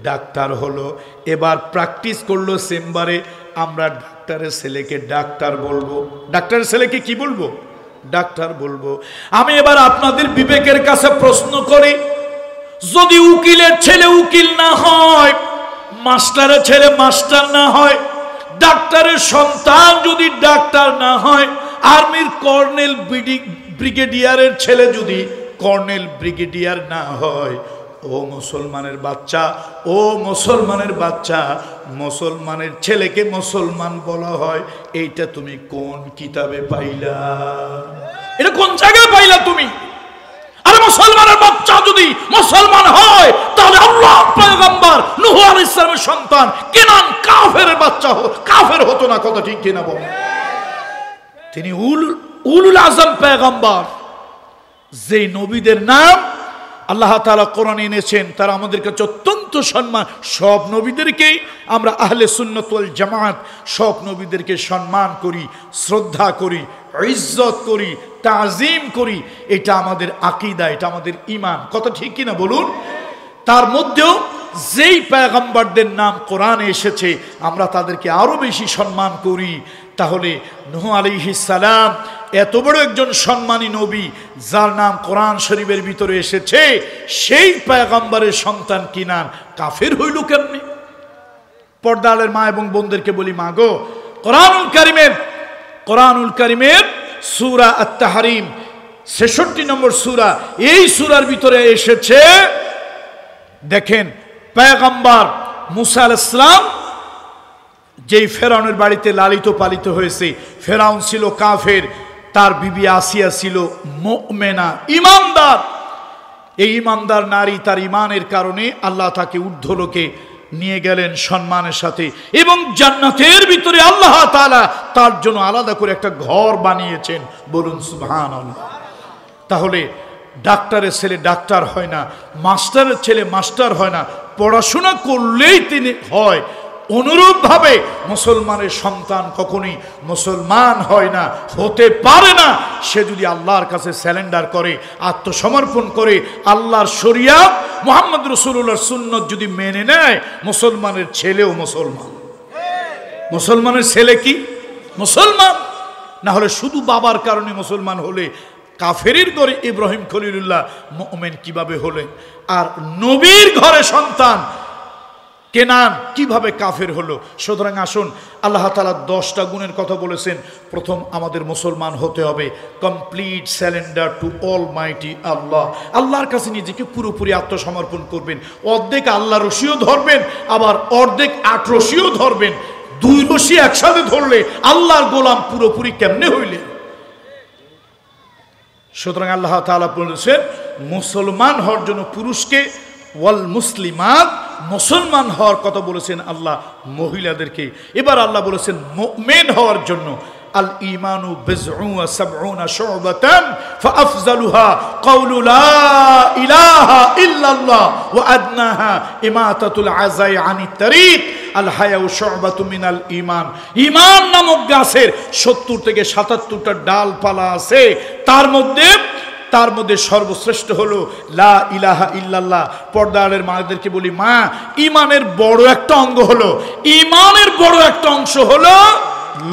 Speaker 1: ডাক্তার হলো, এবার প্র্যাকটিস করলো চেম্বারে, আমরা ডাক্তারের ছেলেকে ডাক্তার বলবো। ডাক্তারের ছেলেকে কি বলবো? ডাক্তার বলবো। আমি এবার আপনাদের বিবেকের কাছে প্রশ্ন করি, যদি উকিলের ছেলে উকিল না হয়, মাস্টারের ছেলে মাস্টার না হয়, ডাক্তারের সন্তান যদি ডাক্তার না হয়, আর্মির কর্নেল ব্রিগেডিয়ারের ছেলে যদি কর্নেল ব্রিগেডিয়ার না হয়, ও মুসলমানের বাচ্চা, ও মুসলমানের বাচ্চা, মুসলমানের ছেলেকে মুসলমান বলা হয়, এইটা তুমি কোন কিতাবে পাইলা? এটা কোন জায়গায় পাইলা তুমি? আরে মুসলমানের বাচ্চা যদি মুসলমান হয়, তাহলে আল্লাহর পয়গম্বর নূহ আলাইহিস সালামের সন্তান কেনান কাফেরের বাচ্চা কাফের হতো না। কথা ঠিক কিনা বল? তিনি উলুল আযম পয়গম্বর, যে নবীদের নাম আল্লাহ তাআলা কোরআনে এনেছেন, তারা আমাদের কাছে অত্যন্ত সম্মান। সব নবীদেরকেই আমরা আহলে সুন্নাত ওয়াল জামাত, সব নবীদেরকে সম্মান করি, শ্রদ্ধা করি, ইজ্জত করি, তাজিম করি। এটা আমাদের আকীদা, এটা আমাদের ঈমান। কথা ঠিক কিনা বলুন? তার মধ্যেও যেই পয়গম্বরদের নাম কোরআনে এসেছে, আমরা তাদেরকে আরো বেশি সম্মান করি। তাহলে নূহ আলাইহিস সালাম এত বড় একজন সম্মানী নবী, যার নাম কোরআন শরীফের ভিতরে এসেছে, সেই পয়গম্বরের সন্তান কিনান কাফের হইল কেমনি? পর্দালের মা এবং বোনদেরকে বলি, মা গো, কোরআনুল কারীমের সূরা আত-তাহরীম 66 নম্বর সূরা, এই সূরার ভিতরে এসেছে, দেখেন পয়গম্বর মুসা আলাইহিস সালাম যেই ফেরাউনের বাড়িতে লালিত পালিত হয়েছে, ফেরাউন ছিল কাফের, তার বিবি আসিয়া ছিল মুমিনা, ঈমানদার। এই ঈমানদার নারী, তার ঈমানের কারণে আল্লাহ তাকে ঊর্ধ্বলোকে নিয়ে গেলেন সম্মানের সাথে, এবং জান্নাতের ভিতরে আল্লাহ তাআলা তার জন্য আলাদা করে একটা ঘর বানিয়েছেন। বলুন সুবহানাল্লাহ। তাহলে ডাক্তারের ছেলে ডাক্তার হয় না, মাস্টারের ছেলে মাস্টার হয় না, পড়াশোনা করলেই তিনি হয়। অনুরূপভাবে মুসলমানের সন্তান কখনোই মুসলমান হয় না, হতে পারে না, সে যদি আল্লাহর কাছে স্যালেন্ডার করে, আত্মসমর্পণ করে, আল্লাহর শরিয়াত মুহাম্মদ রাসূলুল্লাহর সুন্নাত যদি মেনে নেয়, মুসলমানের ছেলেও মুসলমান। মুসলমানের ছেলে কি মুসলমান? না হলে শুধু বাবার কারণে মুসলমান হলে কাফেরের ঘরে ইব্রাহিম খলিলুল্লাহ মুমিন কিভাবে হলেন, আর নবীর ঘরে সন্তান কেনান কিভাবে কাফের হলো। সুতরাং আসুন, আল্লাহ তাআলা 10টা গুণের কথা বলেছেন। প্রথম, আমাদের মুসলমান হতে হবে কমপ্লিট স্যারেন্ডার টু অলমাইটি আল্লাহ। আল্লাহর কাছে নিজেকে পুরোপুরি আত্মসমর্পণ করবেন। অর্ধেক আল্লাহ রশিও ধরবেন, আবার অর্ধেক 8 রশিও ধরবেন। 2 রশি একসাথে ধরলে আল্লাহর গোলাম পুরোপুরি কেমনে হইলে। সুতরাং আল্লাহ তাআলা বলেছেন মুসলমান হওয়ার জন্য পুরুষকে, ওয়াল মুসলিমাত, মুসলমান হওয়ার কথা বলেছেন আল্লাহ মহিলাদেরকে। এবার আল্লাহ বলেছেন মুমিন হওয়ার জন্য, আল ঈমানু বিজউন ওয়া সাবউনা শুবাতান ফাআফজালুহা কাউলু লা ইলাহা ইল্লাল্লাহ ওয়া আদনাহা ইমাতাতুল আযাই আনিত তারিক আল হায়াউ শুবাতু মিনাল ঈমান। ঈমান নামক গাছের 70 থেকে 77টা ডালপালা আছে, তার মধ্যে সর্বশ্রেষ্ঠ হলো লা ইলাহা ইল্লাল্লাহ। পর্দারের মায়েদেরকে বলি, মা, ঈমানের বড় একটা অঙ্গ হলো, ঈমানের বড় একটা অংশ হলো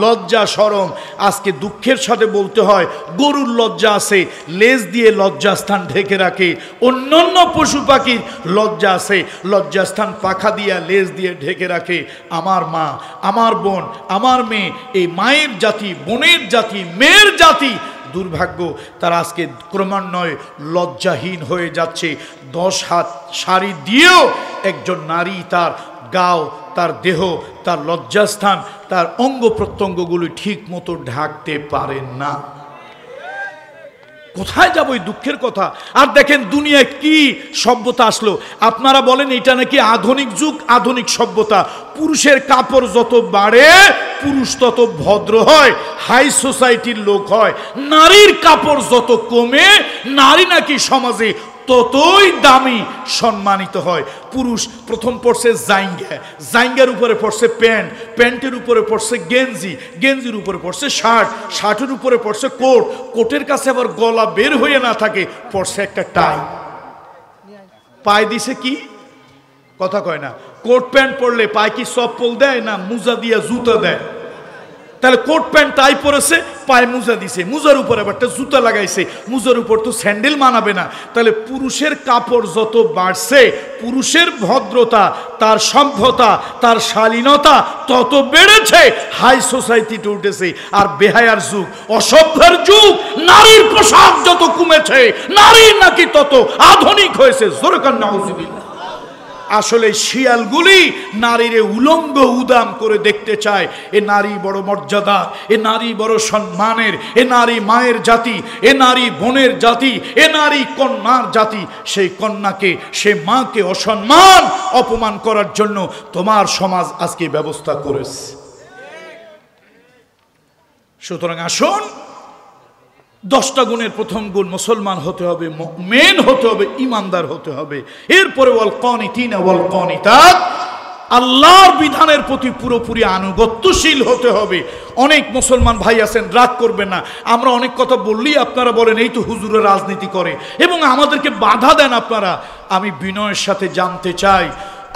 Speaker 1: লজ্জা শরম। আজকে দুঃখের সাথে বলতে হয়, গরুর লজ্জা আছে, লেজ দিয়ে লজ্জাস্থান ঢেকে রাখে। অন্যান্য পশু পাখির লজ্জা আছে, লজ্জাস্থান পাখা দিয়া লেজ দিয়ে ঢেকে রাখে। আমার মা, আমার বোন, আমার মেয়ে, এই মায়ের জাতি, বোনের জাতি, মেয়ের জাতি, দুর্ভাগ্য, তারা আজকে ক্রমান্বয়ে লজ্জাহীন হয়ে যাচ্ছে। 10 হাত শাড়ি দিয়েও একজন নারী তার গাও, তার দেহ, তার লজ্জাস্থান, তার অঙ্গ প্রত্যঙ্গগুলি ঠিক মতো ঢাকতে পারেন না। কোথায় যাবো এই দুঃখের কথা। আর দেখেন দুনিয়ায় কি সভ্যতা আসলো। আপনারা বলেন এটা নাকি আধুনিক যুগ, আধুনিক সভ্যতা। পুরুষের কাপড় যত বাড়ে পুরুষ তত ভদ্র হয়, হাই সোসাইটির লোক হয়। নারীর কাপড় যত কমে নারী নাকি সমাজে ততই দামি, সম্মানিত হয়। পুরুষ প্রথম পড়ছে জাইঙ্গা, জাইঙ্গার উপরে পড়ছে প্যান্ট, প্যান্টের উপরে পড়ছে গেঞ্জি, গেঞ্জির উপরে পড়ছে শার্ট, শার্টের উপরে পড়ছে কোট, কোটের কাছে আবার গলা বের হয়ে না থাকে পড়ছে একটা টাই। পায়ে দিছে কি কথা কয় না। কোট প্যান্ট পরলে পায়ে কি চপ্পল দেয় না মুজা দিয়া জুতা দেয়? তাহলে কোট প্যান্ট টাই পরেছে, পায়ে মুজা দিছে, মুজার উপর আবার একটা জুতা লাগাইছে, মুজার উপর তো স্যান্ডেল মানাবে না। তাহলে পুরুষের কাপড় যত বাড়ছে, পুরুষের ভদ্রতা, তার সভ্যতা, তার শালীনতা তত বেড়েছে, হাই সোসাইটিতে উঠেছে। আর বেহায়ার যুগ, অসভ্যের যুগ, নারীর পোশাক যত কমেছে, নারী নাকি তত আধুনিক হয়েছে। জোরে কান নাউজুবিল্লাহ। আসলে শিয়ালগুলি নারীরে উলঙ্গ উদাম করে দেখতে চায়। এ নারী বড় মর্যাদা, এ নারী বড় সম্মানের, এ নারী মায়ের জাতি, এ নারী বোনের জাতি, এ নারী কন্যার জাতি। সেই কন্যাকে, সে মাকে অসম্মান অপমান করার জন্য তোমার সমাজ আজকে ব্যবস্থা করেছে। সুতরাং আসুন, 10টা গুণের প্রথম গুণ মুসলমান হতে হবে, মুমিন হতে হবে, ইমানদার হতে হবে। এরপরে ওয়াল কানিতিনা ওয়াল কানিতাত, আল্লাহর বিধানের প্রতি পুরোপুরি আনুগত্যশীল হতে হবে। অনেক মুসলমান ভাই আছেন, রাগ করবেন না, আমরা অনেক কথা বললেই আপনারা বলেন এই তো হুজুরের রাজনীতি করে এবং আমাদেরকে বাধা দেন আপনারা। আমি বিনয়ের সাথে জানতে চাই,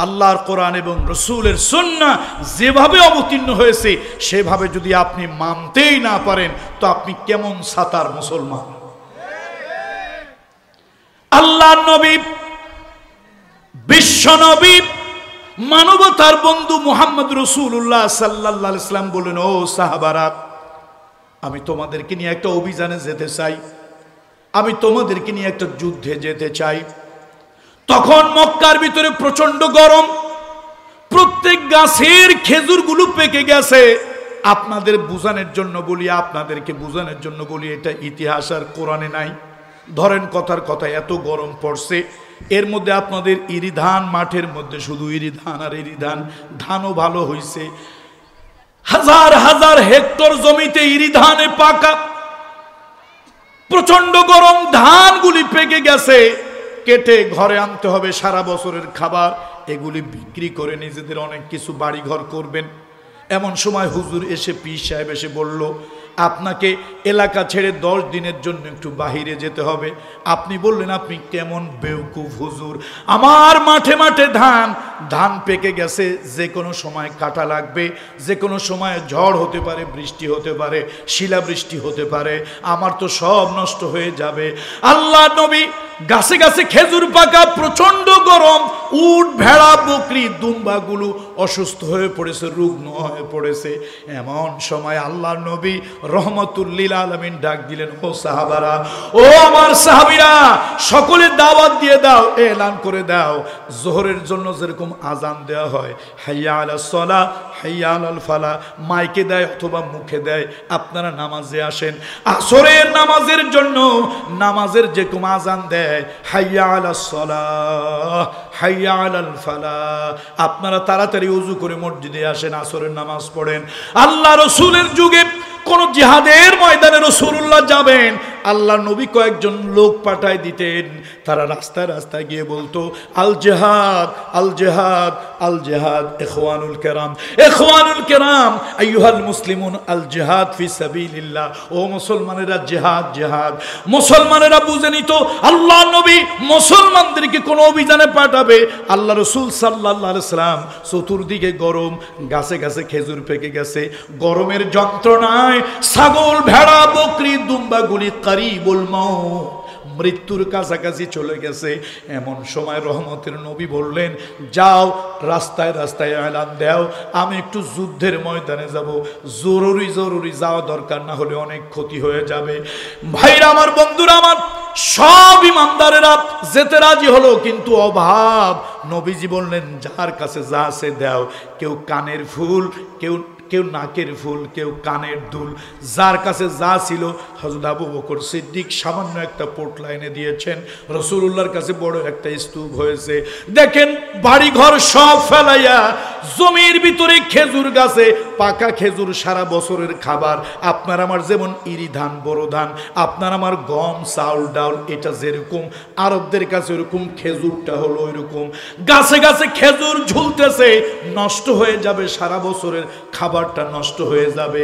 Speaker 1: আল্লাহর কোরআন এবং রসুলের সুন্নাহ যেভাবে অবতীর্ণ হয়েছে সেভাবে যদি আপনি মানতেই না পারেন তো আপনি কেমন সাতার মুসলমান? আল্লাহর নবী, বিশ্ব নবী, মানবতার বন্ধু মুহাম্মদ রাসূলুল্লাহ সাল্লাল্লাহু আলাইহি ওয়াসাল্লাম বলেন, ও সাহাবারা, আমি তোমাদেরকে নিয়ে একটা অভিযানে যেতে চাই, আমি তোমাদেরকে নিয়ে একটা যুদ্ধে যেতে চাই। তখন মক্কার ভিতরে প্রচন্ড গরম, প্রত্যেক গাছের খেজুরগুলো পেকে গেছে। আপনাদের বোঝানোর জন্য বলি, আপনাদেরকে বোঝানোর জন্য বলি, এটা ইতিহাস আর কোরআনে নাই। ধরেন কথার কথা, এত গরম পড়ছে, এর মধ্যে আপনাদের ইরি ধান মাঠের মধ্যে শুধু ইরি ধান আর ইরি ধান, ধানও ভালো হয়েছে, হাজার হাজার হেক্টর জমিতে ইরি ধানে পাকা, প্রচন্ড গরম, ধানগুলি পেকে গেছে, কেটে ঘরে আনতে হবে সারা বছরের খাবার, এগুলি বিক্রি করে নিজেদের অনেক কিছু বাড়ি ঘর করবেন। এমন সময় হুজুর এসে, পীর সাহেব এসে বলল, আপনাকে এলাকা ছেড়ে 10 দিনের জন্য একটু বাহিরে যেতে হবে। আপনি বললেন আপনি কেমন বেউকুফ হুজুর, আমার মাঠে মাঠে ধান পেকে গেছে, যে কোনো সময় কাটা লাগবে, যে কোনো সময় ঝড় হতে পারে, বৃষ্টি হতে পারে, শিলাবৃষ্টি হতে পারে, আমার তো সব নষ্ট হয়ে যাবে। আল্লাহ নবী গাছে গাছে খেজুর পাকা, প্রচন্ড গরম, উট ভেড়া বকরি দুম্বাগুলো অসুস্থ হয়ে পড়েছে, রুগ্ন হয়ে পড়েছে। এমন সময় আল্লাহর নবী রহমতুল্লিল আলামিন ডাক দিলেন, ও সাহাবারা, ও আমার সাহাবীরা, সকলে দাওয়াত দিয়ে দাও, এলান করে দাও, জোহরের জন্য যেরকম আজান দেওয়া হয়, হাইয়া আলাস সালাহ হাইয়া আলাল ফালাহ, মাইকে দেয় অথবা মুখে দেয়, আপনারা নামাজে আসেন। আসরের নামাজের জন্য নামাজের যেরকম আজান দেয়, হাইয়া আলাস সালাহ হাইয়া আলাল ফালাহ, আপনারা তাড়াতাড়ি ওযু করে মসজিদে আসেন, আসরের নামাজ পড়েন। আল্লাহ রসুলের যুগে কোন জিহাদের ময়দানে রাসূলুল্লাহ যাবেন, আল্লাহ নবী কয়েকজন লোক পাঠায় দিতেন, তারা রাস্তায় রাস্তায় গিয়ে বলতো, আল জিহাদ আল জিহাদ আল জিহাদ, ইখওয়ানুল কিরাম ইখওয়ানুল কিরাম আইয়ুহাল মুসলিমুন আল জিহাদ ফি সাবিলিল্লাহ, ও মুসলমানেরা জিহাদ জিহাদ। মুসলমানেরা বুঝে নিত আল্লাহ নবী মুসলমানদেরকে কোন অভিযানে পাঠাবে। আল্লাহ রাসূল সাল্লাল্লাহু আলাইহি সাল্লাম, চতুর্দিকে গরম, গাছে গাছে খেজুর পেকে গেছে, গরমের যন্ত্রণায় ছাগল ভেড়া বকরি দুম্বাগুলি কারিবুল মাউত, মৃত্যুর কাছাকাছি চলে গেছে। এমন সময় রহমতের নবী বললেন, যাও রাস্তায় রাস্তায় এলান দাও, আমি একটু যুদ্ধের ময়দানে যাব, জরুরি জরুরি যাওয়া দরকার, না হলে অনেক ক্ষতি হয়ে যাবে। ভাইরা আমার, বন্ধুরা আমার, সব ইমানদারেরা যেতে রাজি হলো, কিন্তু অভাব। নবীজি বললেন, যার কাছে যা আছে দাও, কেউ কানের ফুল, কেউ নাকের ফুল, কেউ কানের দুল, যার কাছে যা ছিল। হযরত আবু বকর সিদ্দিক সামান্য একটা পোটলা এনে দিয়েছেন, রাসূলুল্লাহর কাছে বড় একটা স্তূপ হয়েছে। দেখেন বাড়ি ঘর সব ফেলাইয়া জমির ভিতরে খেজুর গাছে পাকা খেজুর, সারা বছরের খাবার। আপনার আমার যেমন ইরি ধান, বড় ধান, আপনার আমার গম চাউল ডাউল, এটা যেরকম আরবদের কাছে ওরকম খেজুরটা হলো ওইরকম। গাছে গাছে খেজুর ঝুলতেছে, নষ্ট হয়ে যাবে, সারা বছরের খাবারটা নষ্ট হয়ে যাবে,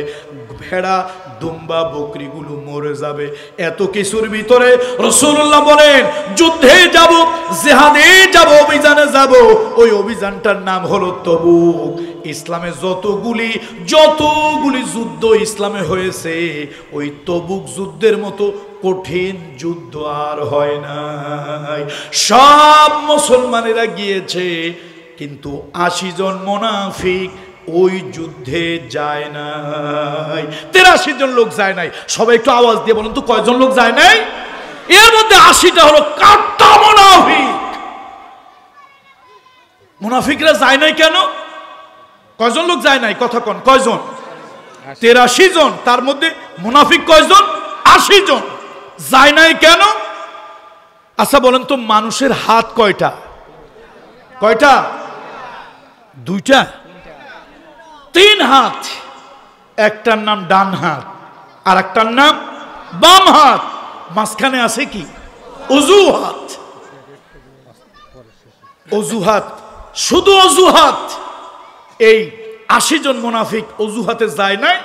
Speaker 1: ভেড়া দুম্বা বকরিগুলো মরে যাবে। এত কিছুর ভিতরে রাসূলুল্লাহ বলেন, যুদ্ধে যাব, জিহাদে যাব, অভিযানে যাব। ওই অভিযানটার নাম হলো তবুক। ইসলামে যতগুলি যুদ্ধ ইসলামে হয়েছে, ওই তবুক যুদ্ধের মতো কঠিন যুদ্ধ আর হয় নাই। সব মুসলমানেরা গিয়েছে, কিন্তু 80 জন মুনাফিক ওই যুদ্ধে যায় নাই। 83 জন লোক যায় নাই। সবাই একটু আওয়াজ দিয়ে বলুন তো, কয়জন লোক যায় নাই? এর মধ্যে 80টা হলো কাট্টা মুনাফিক। মুনাফিকরা যায় নাই কেন? কয়জন লোক যায় নাই? কথা কোন, কয়জন? 83 জন। তার মধ্যে মুনাফিক কয়জন? 80 জন। যায় নাই কেন? আচ্ছা বলেন তো, মানুষের হাত কয়টা? কয়টা? 2টা? 3 হাত। একটার নাম ডান হাত, আর একটার নাম বাম হাত। মাঝখানে আছে কি? অজুহাত। অজুহাত, শুধু অজুহাত। এই 80 জন মুনাফিক অজুহাতে যায় নাই।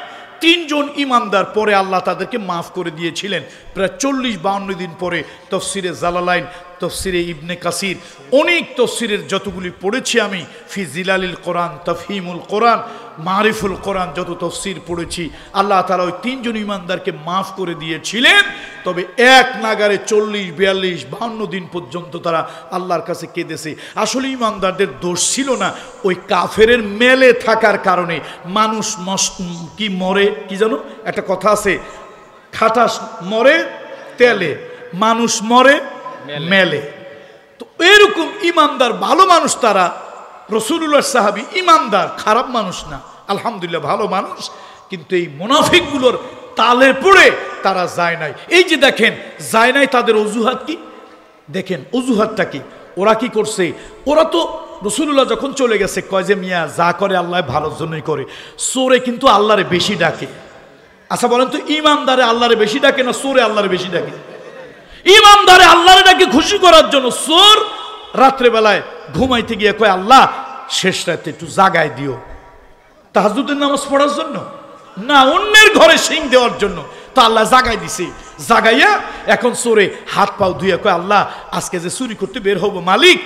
Speaker 1: 3 জন ইমানদার, পরে আল্লাহ তাদেরকে মাফ করে দিয়েছিলেন। প্রায় 40-52 দিন পরে তাফসিরে জালালাইন, তাফসিরে ইবনে কাসির, অনেক তাফসিরের যতগুলি পড়েছি আমি, ফি জিলালিল কোরআন, তাফহিমুল কোরআন, মারিফুল কোরআন, যত তাফসির পড়েছি, আল্লাহ তাআলা ওই 3 জন ইমানদারকে মাফ করে দিয়েছিলেন। তবে এক নাগারে 40-42-52 দিন পর্যন্ত তারা আল্লাহর কাছে কেঁদেছে। আসলে ইমানদারদের দোষ ছিল না, ওই কাফেরের মেলে থাকার কারণে মানুষ কি মরে, কি জানো একটা কথা আছে, খাটাস মরে তেলে, মানুষ মরে মেলে। তো এরকম ইমানদার ভালো মানুষ তারা, রাসূলুল্লাহ সাহাবী ইমানদার, খারাপ মানুষ না, আলহামদুলিল্লাহ ভালো মানুষ। কিন্তু এই মুনাফিকগুলোর তালে পড়ে তারা যায় নাই। এই যে দেখেন যায় নাই, তাদের অজুহাত কি দেখেন, অজুহাতটা কি? ওরা কি করছে? ওরা তো রাসূলুল্লাহ যখন চলে গেছে কয় যে, মিয়া যা করে আল্লাহ ভালোর জন্যই করে। চোরে কিন্তু আল্লাহরে বেশি ডাকে। আচ্ছা বলেন তো, ইমানদারে আল্লাহরে বেশি ডাকে না চোরে আল্লাহরে বেশি ডাকে? ইমানদারে আল্লাহরে ডাকে খুশি করার জন্য। চোর রাত্রে বেলায় ঘুমাইতে গিয়ে কয়, আল্লাহ শেষ রাতে একটু জাগায় দিও, তাহাজ্জুদের নামাজ পড়ার জন্য। না, অন্যের ঘরে শিং দেওয়ার জন্য। তো আল্লাহ জাগাই দিছে, জাগাইয়া এখন চোরে হাত পাও ধুইয়া কয় আল্লাহ আজকে যে চুরি করতে বের হবো মালিক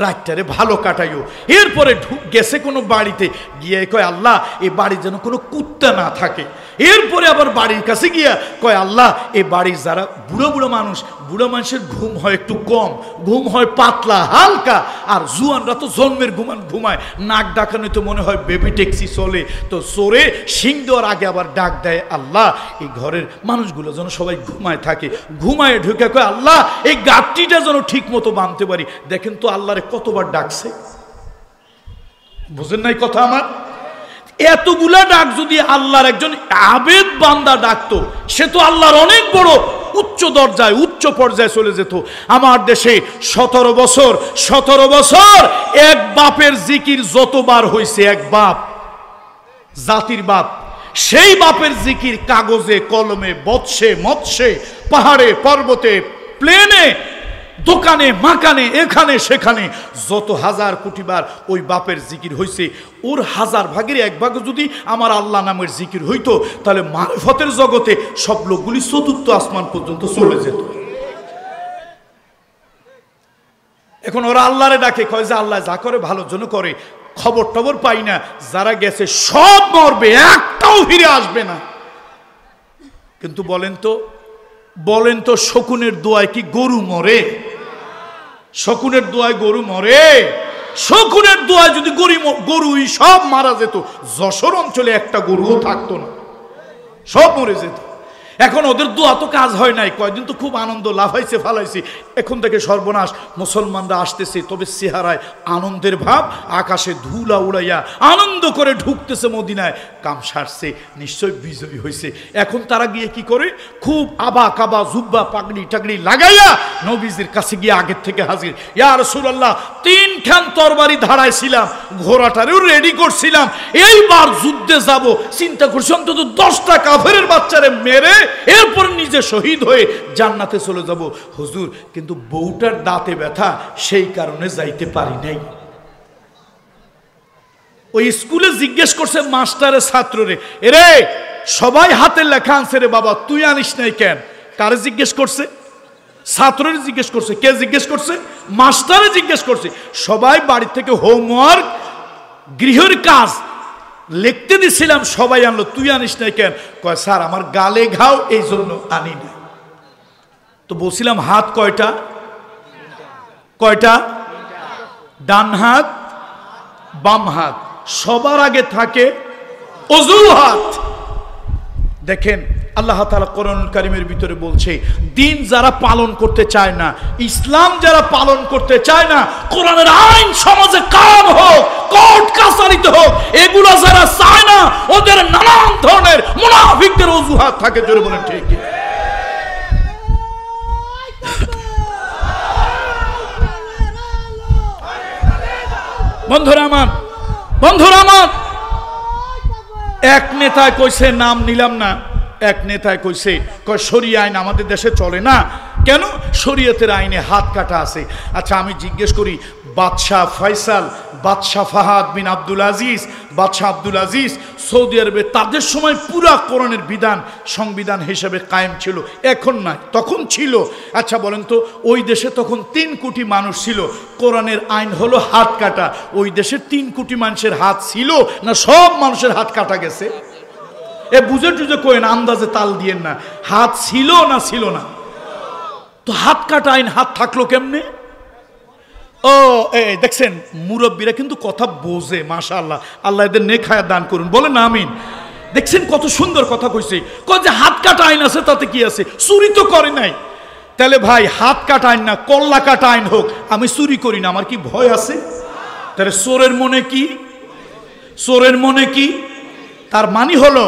Speaker 1: রাতটারে ভালো কাটাইও। এরপরে গেছে কোনো বাড়িতে, গিয়ে কয় আল্লাহ এই বাড়ির যেন কোনো কুত্তা না থাকে। এরপরে আবার বাড়ির কাছে গিয়া কয় আল্লাহ এই বাড়ির যারা বুড়ো বুড়ো মানুষ, বুড়ো মানুষের ঘুম হয় একটু কম, ঘুম হয় পাতলা হালকা, আর জুয়ানরা তো জন্মের ঘুমায়, নাক ডাকানো তো মনে হয় বেবি ট্যাক্সি চলে। তো চোরে শিং দেওয়ার আগে আবার ডাক দেয় আল্লাহ এই ঘরের মানুষগুলো যেন সবাই ঘুমায় থাকে। ঘুমায় ঢুকে কয় আল্লাহ এই গাঁটটিটা যেন ঠিক মতো বাঁধতে পারি। দেখেন তো আল্লাহরে কতবার ডাকছে, বুঝেন নাই কথা আমার? এতগুলা ডাক যদি আল্লাহর একজন আবেদ বান্দা ডাকতো, সে তো আল্লাহর অনেক বড় উচ্চ দরজায় উচ্চ পর্যায়ে চলে যেত। আমার দেশে 17 বছর এক বাপের জিকির যতবার হয়েছে, এক বাপ জাতির বাপ, সেই বাপের জিকির কাগজে কলমে বৎসে মৎস্যে পাহাড়ে পর্বতে প্লেনে দোকানে মাকানে এখানে সেখানে যত হাজার কোটি বার ওই বাপের জিকির হইছে, ওর 1000 ভাগের 1 ভাগ যদি আমার আল্লাহ নামের জিকির হইতো, তাহলে মারিফতের জগতে সব লোকগুলি 4th আসমান পর্যন্ত চলে যেত। এখন ওরা আল্লাহরে ডাকে, কয় যে আল্লাহ যা করে ভালোর জন্য করে, খবর টবর পাই না, যারা গেছে সব মরবে, একটাও ফিরে আসবে না। কিন্তু বলেন তো শকুনের দোয়ায় কি গরু মরে? শকুনের দোয়ায় গরু মরে? শকুনের দোয়ায় যদি গরুই সব মারা যেত, যশোর অঞ্চলে একটা গরুও থাকতো না, সব মরে যেত। এখন ওদের দোয়া তো কাজ হয় নাই, কয়দিন তো খুব আনন্দ, লাফাইছে ফালাইছে, এখন থেকে সর্বনাশ। মুসলমানরা আসতেছে, তবে চেহারায় আনন্দের ভাব, আকাশে ধুলা উড়াইয়া আনন্দ করে ঢুকতেছে মদিনায়, কাম সারছে, নিশ্চয় বিজয়ী হয়েছে। এখন তারা গিয়ে কি করে, খুব আবা কাবা জুব্বা পাগড়ি টাগড়ি লাগাইয়া নবীজির কাছে গিয়ে আগের থেকে হাজির। ইয়া রাসূলুল্লাহ 3 খান তরবারি ধারাইছিলাম, ঘোড়াটারেও রেডি করছিলাম, এইবার যুদ্ধে যাব, চিন্তা করছি অন্তত 10টা কাফেরের বাচ্চারে মেরে এরপর নিজে শহীদ হয়ে জান্নাতে চলে যাব হুজুর, কিন্তু বউটার দাঁতে ব্যথা, সেই কারণে যাইতে পারি নাই। ওই স্কুলে জিজ্ঞেস করছে মাস্টারে ছাত্ররে, এরে সবাই হাতের লেখা আনছে রে বাবা, তুই আনিস নাই কেন? কারে জিজ্ঞেস করছে? ছাত্রের জিজ্ঞেস করছে। কে জিজ্ঞেস করছে? মাস্টারে জিজ্ঞেস করছে। সবাই বাড়ি থেকে হোমওয়ার্ক গৃহের কাজ লিখতে দিছিলাম, সবাই আনলো, তুই আনিস নাই কেন? কয় স্যার আমার গালে ঘাও, এই জন্য আনি না। তো বলছিলাম হাত কয়টা? ডান হাত বাম হাত, সবার আগে থাকে অজুহাত। দেখেন আল্লাহ তাআলা কোরআনুল কারীমের ভিতরে বলছে, দিন যারা পালন করতে চায় না, ইসলাম যারা পালন করতে চায় না, কোরআনের আইন সমাজে কায়েম হোক, কোর্ট কাছারিতে হোক, এগুলো যারা চায় না, ওদের নানান ধরনের মুনাফিকদের অজুহাত থাকে। জোরে বলেন ঠিক কি? বন্ধুরা আমার, এক নেতা কইছে, নাম নিলাম না, এক নেতায় কইছে, কয় শরিয়া আইন আমাদের দেশে চলে না। কেন? শরীয়তের আইনে হাত কাটা আছে। আচ্ছা আমি জিজ্ঞেস করি, বাদশাহ ফয়সাল, বাদশাহ ফাহাদ বিন আব্দুল আজিজ, বাদশাহ আব্দুল আজিজ সৌদি আরবে, তাদের সময় পুরা কোরআনের বিধান সংবিধান হিসেবে কায়েম ছিল, এখন না, তখন ছিল। আচ্ছা বলেন তো, ওই দেশে তখন 3 কোটি মানুষ ছিল, কোরআনের আইন হলো হাত কাটা। ওই দেশের 3 কোটি মানুষের হাত ছিল না সব মানুষের হাত কাটা গেছে? এ বুঝে টুঝে কইন, আন্দাজে তাল দিয়েন না, হাত ছিল না ছিল না? তো হাত কাটা আইন হাত থাকলো কেমনে? ও দেখছেন মুরব্বীরা কিন্তু কথা বোঝে, মাশাআল্লাহ, আল্লাহ এদের নেক হায়াত দান করুন, বলেন আমিন। দেখছেন কত সুন্দর কথা কইছে, কয় যে হাত কাটা আইন আছে, তাতে কি আছে? চুরি তো করে নাই। তাহলে ভাই হাত কাটা আইন না, কল্লা কাটা আইন হোক, আমি চুরি করি না, আমার কি ভয় আছে? তাহলে চোরের মনে কি? তার মানে হলো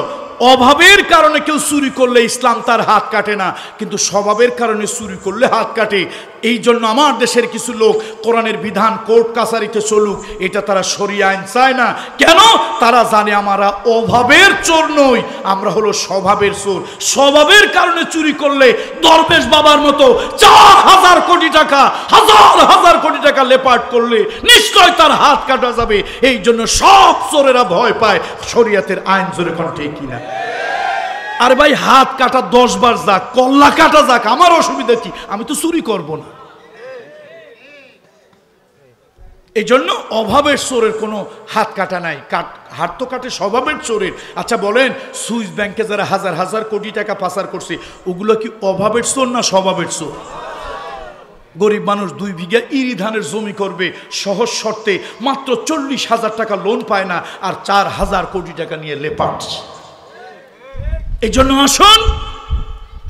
Speaker 1: অভাবের কারণে কেউ চুরি করলে ইসলাম তার হাত কাটে না, কিন্তু স্বভাবের কারণে চুরি করলে হাত কাটে। এই জন্য আমার দেশের কিছু লোক কোরআনের বিধান কোর্ট কাছারিতে চলুক, এটা তারা শরিয়া আইন চায় না। কেন? তারা জানে আমরা অভাবের চোর নই, আমরা হলো স্বভাবের চোর। স্বভাবের কারণে চুরি করলে দরবেশ বাবার মতো 4000 কোটি টাকা, হাজার কোটি টাকা লেপাট করলে নিশ্চয় তার হাত কাটা যাবে। এই জন্য সব চোরেরা ভয় পায় শরিয়াতের আইন। জোরে কোন ঠিক কিনা? আরে ভাই হাত কাটা 10 বার যাক, কল্লা কাটা যাক, আমার অসুবিধা কি? আমি তো চুরি করব না। এই জন্য অভাবের চোরের কোনো হাত কাটা নাই, হাত তো কাটে স্বভাবের চোরের। আচ্ছা বলেন, সুইস ব্যাংকে যারা হাজার হাজার কোটি টাকা পাচার করছে, ওগুলো কি অভাবের চোর না স্বভাবের চোর? গরিব মানুষ 2 বিঘা ইরি ধানের জমি করবে সহজ শর্তে, মাত্র 40,000 টাকা লোন পায় না, আর 4,000 কোটি টাকা নিয়ে লেপাট। এই জন্য আসুন,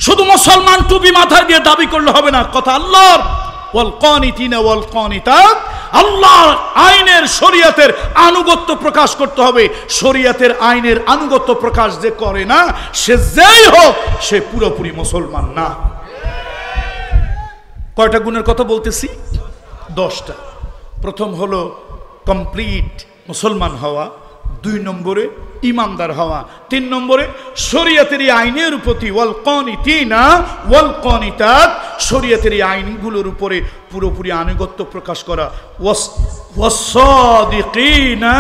Speaker 1: শুধু মুসলমান টুপি মাথায় দিয়ে দাবি করলে হবে না, কথা আল্লাহর ওয়াল কানিতিনা ওয়াল কানিতাত, আল্লাহর আইনের শরীয়তের আনুগত্য প্রকাশ করতে হবে। শরীয়তের আইনের আনুগত্য প্রকাশ যে করে না, সে যেই হোক, সে পুরোপুরি মুসলমান না। কয়টা গুণের কথা বলতেছি? 10টা। প্রথম হলো কমপ্লিট মুসলমান হওয়া, 2 নম্বরে ইমানদার হওয়া, 3 নম্বরে শরীয়তের আইনের প্রতি ওয়াল কানিতিনা ওয়াল কানিতাত, শরীয়তের আইনগুলোর উপরে পুরোপুরি আনুগত্য প্রকাশ করা, ওয়াস-সাদিকিনা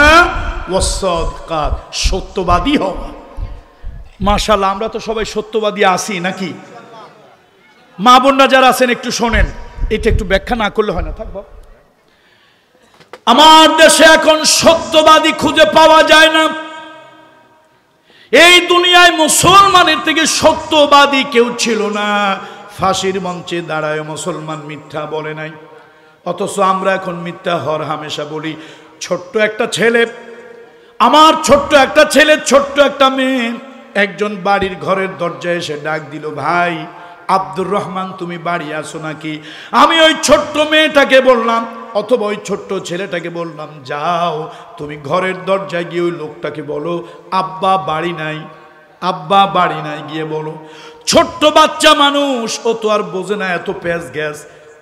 Speaker 1: ওয়াস-সাদিকাত, সত্যবাদী হওয়া। মাশাআল্লাহ, আমরা তো সবাই সত্যবাদী আছি নাকি? মা বোনরা যারা আছেন একটু শোনেন, এটা একটু ব্যাখ্যা না করলে হয় না। থাকবো, আমার দেশে এখন সত্যবাদী খুঁজে পাওয়া যায় না। এই দুনিয়ায় মুসলমানের থেকে সত্যবাদী কেউ ছিল না। ফাঁসির মঞ্চে দাঁড়ায় মুসলমান মিথ্যা বলে নাই, অথচ আমরা এখন মিথ্যা হর হামেশা বলি। ছোট্ট একটা ছেলে, আমার ছোট্ট একটা ছেলে, ছোট্ট একটা মেয়ে, একজন বাড়ির ঘরের দরজায় এসে ডাক দিল, ভাই আব্দুর রহমান তুমি বাড়ি আসো নাকি? আমি ওই ছোট্ট মেয়েটাকে বললাম, অথবা ওই ছোট্ট ছেলেটাকে বললাম, যাও তুমি ঘরের দরজায় গিয়ে ওই লোকটাকে বলো আব্বা বাড়ি নাই, আব্বা বাড়ি নাই, গিয়ে বলো। ছোট্ট বাচ্চা মানুষ, ও তো আর বোঝে না এত প্যাঁচ গ্যাস।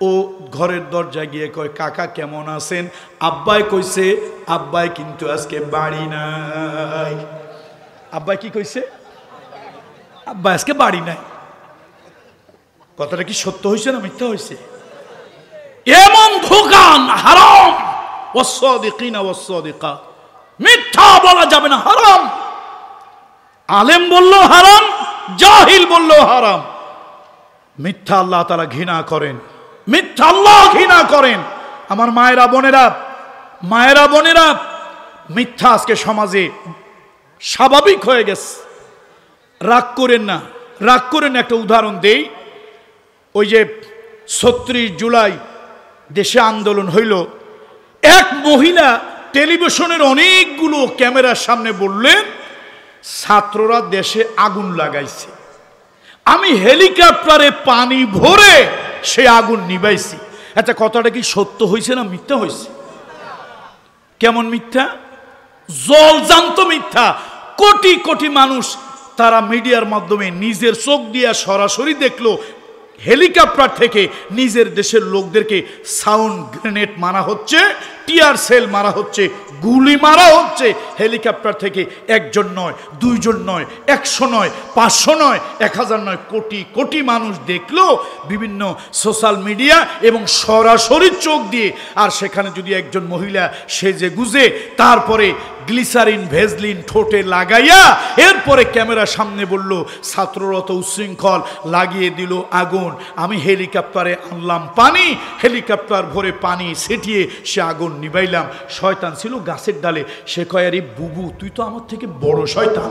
Speaker 1: ও ঘরের দরজায় গিয়ে কয়, কাকা কেমন আছেন? আব্বাই কইছে, আব্বাই কিন্তু আজকে বাড়ি নাই। আব্বাই কি কইছে? আব্বা আজকে বাড়ি নাই। কথাটা কি সত্য হয়েছে না মিথ্যা হয়েছে? এমন ধোকান হারাম। ওয়াস-সাদিকিনা ওয়াস-সাদিকাত, মিথ্যা বলা যাবে না, হারাম। আলেম বললো হারাম, জাহিল বললো হারাম। মিথ্যা আল্লাহ তাআলা ঘৃণা করেন, মিথ্যা আল্লাহ ঘৃণা করেন। আমার মায়েরা বোনেরা, মায়েরা বোনেরা, মিথ্যা আজকে সমাজে স্বাভাবিক হয়ে গেছে। রাগ করেন না, রাগ করেন না। একটা উদাহরণ দেই। ওই যে 36 জুলাই দেশে আন্দোলন হইল, এক মহিলা টেলিভিশনের অনেকগুলো ক্যামেরার সামনে বললেন, ছাত্ররা দেশে আগুন লাগাইছে, আমি হেলিকপ্টারে পানি ভরে সে আগুন নিভাইছি। আচ্ছা, কথাটা কি সত্য হয়েছে না মিথ্যা হয়েছে? কেমন মিথ্যা? জলজান্ত মিথ্যা। কোটি কোটি মানুষ তারা মিডিয়ার মাধ্যমে নিজের চোখ দিয়ে সরাসরি দেখলো, হেলিকপ্টার থেকে নিজের দেশের লোকদেরকে সাউন্ড গ্রেনেড মারা হচ্ছে, টিয়ার সেল মারা হচ্ছে, গুলি মারা হচ্ছে। হেলিকপ্টার থেকে একজন নয়, দুইজন নয়, 100 নয়, 500 নয়, 1000 নয়, কোটি কোটি মানুষ দেখলো বিভিন্ন সোশ্যাল মিডিয়া এবং সরাসরি চোখ দিয়ে। আর সেখানে যদি একজন মহিলা সেজে গুজে, তারপরে গ্লিসারিন ভেজলিন ঠোঁটে লাগাইয়া এরপরে ক্যামেরার সামনে বলল, ছাত্ররা তো উচ্ছৃঙ্খল, লাগিয়ে দিল আগুন, আমি হেলিকপ্টারে আনলাম পানি, হেলিকপ্টার ভরে পানি ছিটিয়ে সে আগুন নিবাইলাম। শয়তান ছিল গাছের ডালে। সে কয়, আরে বুবু তুই তো আমার থেকে বড় শয়তান।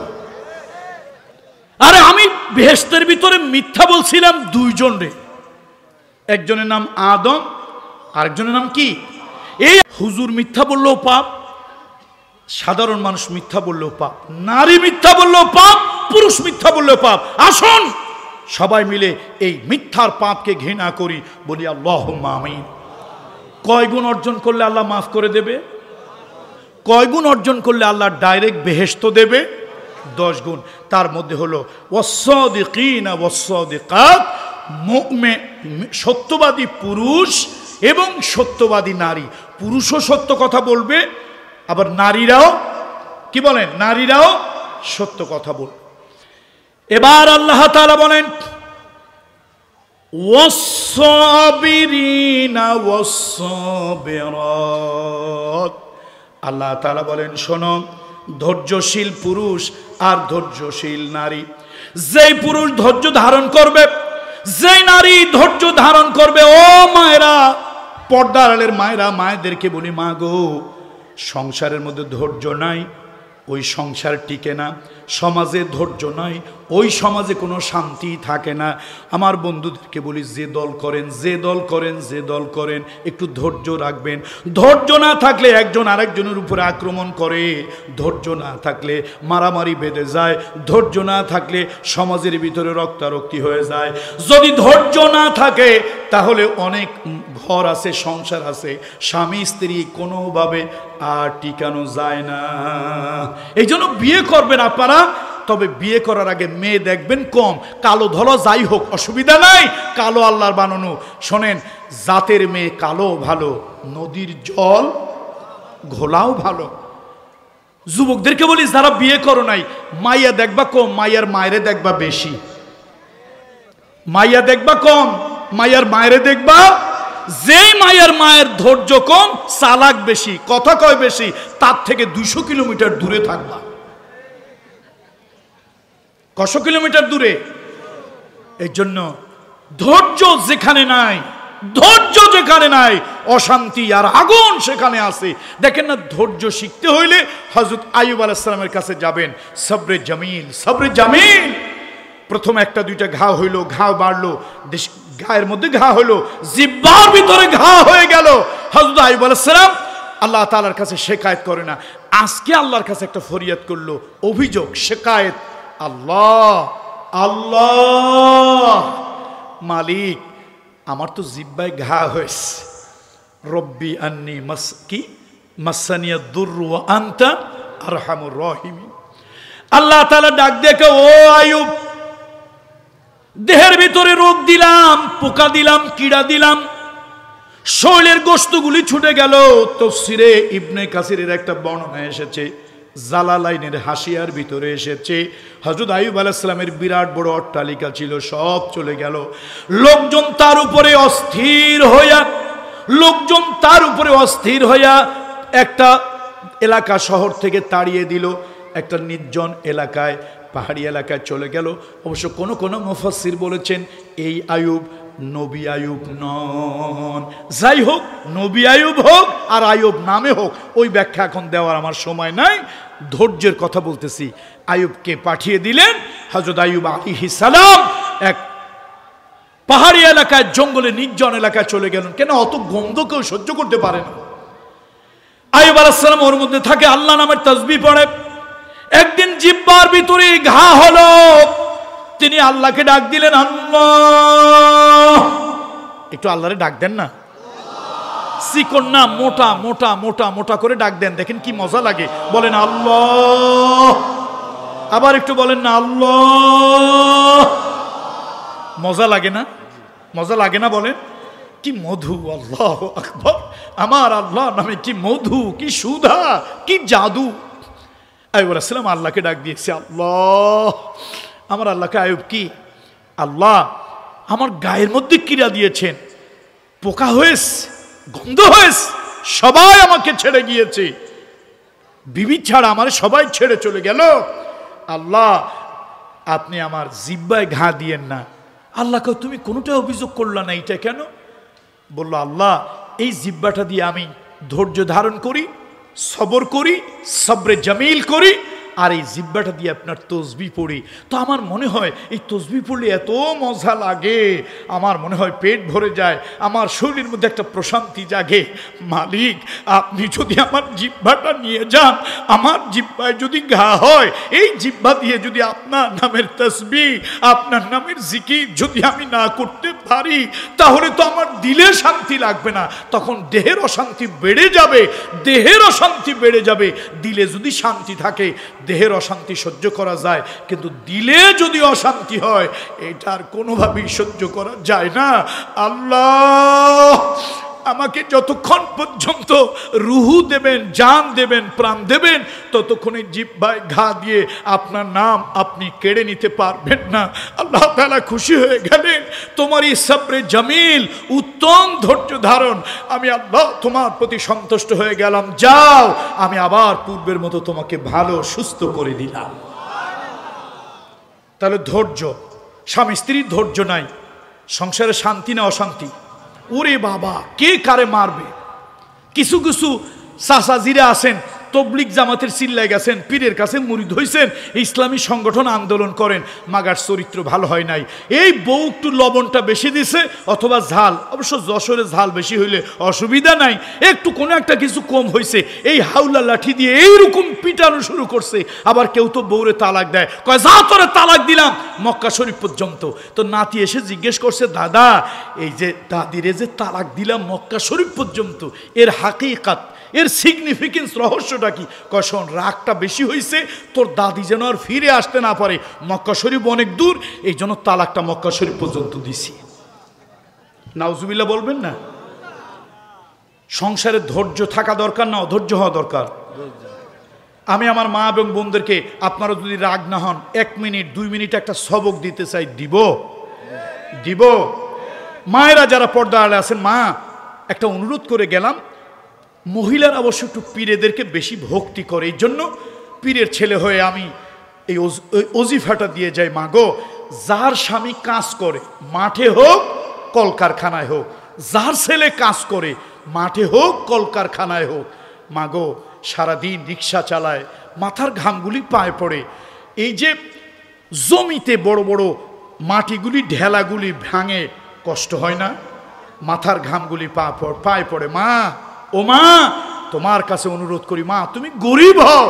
Speaker 1: আরে আমি বেহেশতের ভিতরে মিথ্যা বলছিলাম 2 জন রে, একজনের নাম আদম, আরেকজনের নাম কি? এই হুজুর মিথ্যা বললেও পাপ, সাধারণ মানুষ মিথ্যা বললেও পাপ, নারী মিথ্যা বললেও পাপ, পুরুষ মিথ্যা বললেও পাপ। আসুন সবাই মিলে এই মিথ্যার পাপকে ঘৃণা করি, বলি আল্লাহুম্মা আমিন। কয় গুণ অর্জন করলে আল্লাহ মাফ করে দেবে? কয় গুণ অর্জন করলে আল্লাহ ডাইরেক্ট বেহেশত দেবে? 10 গুণ। তার মধ্যে হলো ওয়াস-সাদিকিনা ওয়াস-সাদিকাত, মুমিন সত্যবাদী পুরুষ এবং সত্যবাদী নারী। পুরুষও সত্য কথা বলবে, আবার নারীরাও কি বলেন, নারীরাও সত্য কথা বলবে। এবার আল্লাহ তাআলা বলেন, ওয়াস-সাবিরিনা ওয়াস-সাবিরাত, আল্লাহ তাআলা বলেন, শোনো ধৈর্যশীল পুরুষ আর ধৈর্যশীল নারী। যেই পুরুষ ধৈর্য ধারণ করবে, যেই নারী ধৈর্য ধারণ করবে, ও মায়েরা, পর্দার আড়ালের মায়েরা, মায়েদেরকে বলি, মা গো, সংসারের মধ্যে ধৈর্য নাই, ওই সংসার টিকে না। সমাজে ধৈর্য নাই, ওই সমাজে কোনো শান্তি থাকে না। আমার বন্ধুদেরকে বলি, যে দল করেন, যে দল করেন, যে দল করেন, একটু ধৈর্য রাখবেন। ধৈর্য না থাকলে একজন আরেকজনের উপরে আক্রমণ করে, ধৈর্য না থাকলে মারামারি বেঁধে যায়, ধৈর্য না থাকলে সমাজের ভিতরে রক্তারক্তি হয়ে যায়। যদি ধৈর্য না থাকে তাহলে অনেক ঘর আছে, সংসার আছে, স্বামী স্ত্রী কোনোভাবে আর টিকানো যায় না। এই জন্য বিয়ে করবেন আপনারা, তবে বিয়ে করার আগে মেয়ে দেখবেন কম, কালো ধলো যাই হোক অসুবিধা নাই, কালো আল্লাহর বানানো। শোনেন, জাতের মেয়ে কালো ভালো, নদীর জল ঘোলাও ভালো। যুবকদেরকে বলি, যারা বিয়ে করো নাই, মাইয়া দেখবা কম, মাইয়ার মায়েরে দেখবা বেশি। মাইয়া দেখবা কম, মাইয়ার মায়েরে দেখবা। যেই মায়ের মায়ের ধৈর্য কম, চালাক বেশি, কথা কয় বেশি, তার থেকে 200 কিলোমিটার দূরে থাকবা। কত কিলোমিটার দূরে? এই জন্য ধৈর্য যেখানে নাই, ধৈর্য যেখানে নাই, অশান্তি আর আগুন সেখানে আছে। দেখেন না, ধৈর্য শিখতে হইলে হযরত আইয়ুব আলাইহিস সালামের কাছে যাবেন। সবরে জামিল, সবরে জামিল। প্রথম একটা দুইটা ঘা হইলো, ঘা বাড়লো, গায়ের মধ্যে ঘা হইলো, জিহ্বার ভিতরে ঘা হয়ে গেল। হযরত আইয়ুব আলাইহিস সালাম আল্লাহ তাআলার কাছে শিকায়েত করে না, আজকে আল্লাহর কাছে একটা ফরিয়াদ করলো, অভিযোগ, শিকায়েত। আল্লাহ, আল্লাহ মালিক, আমার তো জিহ্বায় ঘা হয়েছে। রব্বি আন্নি মাসকি মাসানিয়া দুররু ওয়া আনতা আরহামুর রাহিমিন। আল্লাহ তাআলা ডাক দেখে, ও আইয়ুব, দেহের ভিতরে রোগ দিলাম, পোকা দিলাম, কিড়া দিলাম, শরীরের গোশতগুলি ছুটে গেল। তাফসীরে ইবনে কাসিরের একটা বর্ণনা এসেছে, জালালাইনের হাসিয়ার ভিতরে এসেছে, হযরত আইয়ুব আলাইহিস সালামের বিরাট বড় অট্টালিকা ছিল, সব চলে গেল। লোকজন তার উপরে অস্থির হইয়া, লোকজন তার উপরে অস্থির হইয়া একটা এলাকা শহর থেকে তাড়িয়ে দিল, একটা নির্জন এলাকায়, পাহাড়ি এলাকায় চলে গেল। অবশ্য কোন কোন মুফাসসির বলেছেন এই আইয়ুব নবী আইয়ুব নন। যাই হোক, নবী আইয়ুব হোক আর আইয়ুব নামে হোক, ওই ব্যাখ্যা এখন দেওয়ার আমার সময় নাই, ধৈর্যের কথা বলতেছি। আইয়ুবকে পাঠিয়ে দিলেন। হযরত আইয়ুব আলাইহিস সালাম এক পাহাড়ি এলাকায়, জঙ্গলে, নির্জন এলাকায় চলে গেলেন। কেন? অত গন্ধ কেউ সহ্য করতে পারে না। আইয়ুব আলাইহিস সালাম ওর মধ্যে থাকে, আল্লাহ নামের তাসবিহ পড়ে। একদিন জিহ্বার ভিতরে ঘা হলো, তিনি আল্লাহকে ডাক দিলেন, আল্লাহ। একটু আল্লাহরে ডাক দেন না, চিকন না, মোটা মোটা মোটা মোটা করে ডাক দেন, দেখেন কি মজা লাগে। বলেন আল্লাহ, আবার একটু বলেন না, আল্লাহ। মজা লাগে না? মজা লাগে না? বলেন কি মধু, আল্লাহু আকবার। আমার আল্লাহ নামে কি মধু, কি সুধা, কি জাদু। আইয়ুব আলাইহিস সালাম আল্লাহকে ডাক দিয়েছে, আল্লাহ। আমার আল্লাহকে আইয়ুব কি, আল্লাহ আমার গায়ের মধ্যে কিরা দিয়েছেন, পোকা হয়েছে, গন্ধ হয়েছে, সবাই আমাকে ছেড়ে গিয়েছে, বিবি ছাড়া আমার সবাই ছেড়ে চলে গেল। আল্লাহ আপনি আমার জিহ্বায় ঘা দিয়েন না। আল্লাহকে তুমি কোনোটা অভিযোগ করলা না, এটা কেন? বলল, আল্লাহ এই জিহ্বাটা দিয়ে আমি ধৈর্য ধারণ করি, সবর করি, সবরে জামিল করি, আর এই জিহ্বাটা দিয়ে আপনার তসবিহ পড়ি। তো আমার মনে হয় এই তসবিহ পড়লে এত মজা লাগে, আমার মনে হয় পেট ভরে যায়, আমার শরীরের মধ্যে একটা প্রশান্তি জাগে। মালিক আপনি যদি আমার জিহ্বাটা নিয়ে যান, আমার জিহ্বায় যদি ঘা হয়, এই জিহ্বা দিয়ে যদি আপনার নামের তসবিহ, আপনার নামের জিকির যদি আমি না করতে পারি, তাহলে তো আমার দিলে শান্তি লাগবে না, তখন দেহের অশান্তি বেড়ে যাবে, দেহের অশান্তি বেড়ে যাবে। দিলে যদি শান্তি থাকে, দেহের অশান্তি সহ্য করা যায়, কিন্তু দিলে যদি অশান্তি হয়, এটা আর কোনোভাবেই সহ্য করা যায় না। আল্লাহ আমাকে যতক্ষণ পর্যন্ত রুহু দেবেন, জান দেবেন, প্রাণ দেবেন, ততক্ষণে জিহ্বায় ঘা দিয়ে আপনার নাম আপনি কেড়ে নিতে পারবেন না। আল্লাহ তাআলা খুশি হয়ে গেলেন, তোমার এই সবরে জামিল, উত্তম ধৈর্য ধারণ, আমি আল্লাহ তোমার প্রতি সন্তুষ্ট হয়ে গেলাম, যাও আমি আবার পূর্বের মতো তোমাকে ভালো সুস্থ করে দিলাম। তাহলে ধৈর্য, স্বামী স্ত্রীর ধৈর্য নাই, সংসারে শান্তি না অশান্তি? ওরে বাবা, কে কারে মারবে? কিছু কিছু চাচাজিরা আছেন, তবলিগ জামাতের চিল্লায় গেছেন, পীরের কাছে মুরিদ হইছেন, ইসলামী সংগঠন আন্দোলন করেন, মাগার চরিত্র ভালো হয় নাই, এই বউ একটু লবণটা বেশি দিছে অথবা ঝাল, অবশ্য যশোরে ঝাল বেশি হইলে অসুবিধা নাই, একটু কোনো একটা কিছু কম হয়েছে, এই হাউলা লাঠি দিয়ে এইরকম পিটানো শুরু করছে। আবার কেউ তো বউরে তালাক দেয়, কয় যা তোরে তালাক দিলাম মক্কা শরীফ পর্যন্ত। তো নাতি এসে জিজ্ঞেস করছে, দাদা এই যে দাদিরে যে তালাক দিলাম মক্কা শরীফ পর্যন্ত, এর হাকিকাত, এর সিগনিফিকেন্স, রহস্যটা কি? কয় শোন, রাগটা বেশি হয়েছে, তোর দাদি যেন আর ফিরে আসতে না পারে, মক্কা শরীফ অনেক দূর, এই জন্য তালাকটা মক্কা শরীফ পর্যন্ত দিছি। নাউজুবিল্লাহ বলবেন না? সংসারে ধৈর্য থাকা দরকার না অধৈর্য হওয়া দরকার? আমি আমার মা এবং বোনদেরকে, আপনারা যদি রাগ না হন, 1 মিনিট 2 মিনিট একটা সবক দিতে চাই, দিব। মায়েরা যারা পর্দা আড়ে আছেন, মা একটা অনুরোধ করে গেলাম, মহিলার অবশ্য একটু পীরেদেরকে বেশি ভক্তি করে, এই জন্য পীরের ছেলে হয়ে আমি এই ওজিফাটা দিয়ে যাই। মা গো, যার স্বামী কাজ করে, মাঠে হোক কলকারখানায় হোক, যার ছেলে কাজ করে, মাঠে হোক কলকারখানায় হোক, মা গো সারাদিন রিক্সা চালায়, মাথার ঘামগুলি পায়ে পড়ে, এই যে জমিতে বড় বড় মাটিগুলি ঢেলাগুলি ভাঙে, কষ্ট হয় না? মাথার ঘামগুলি পায়ে পড়ে। মা, ও মা, তোমার কাছে অনুরোধ করি, মা তুমি গরিব হও,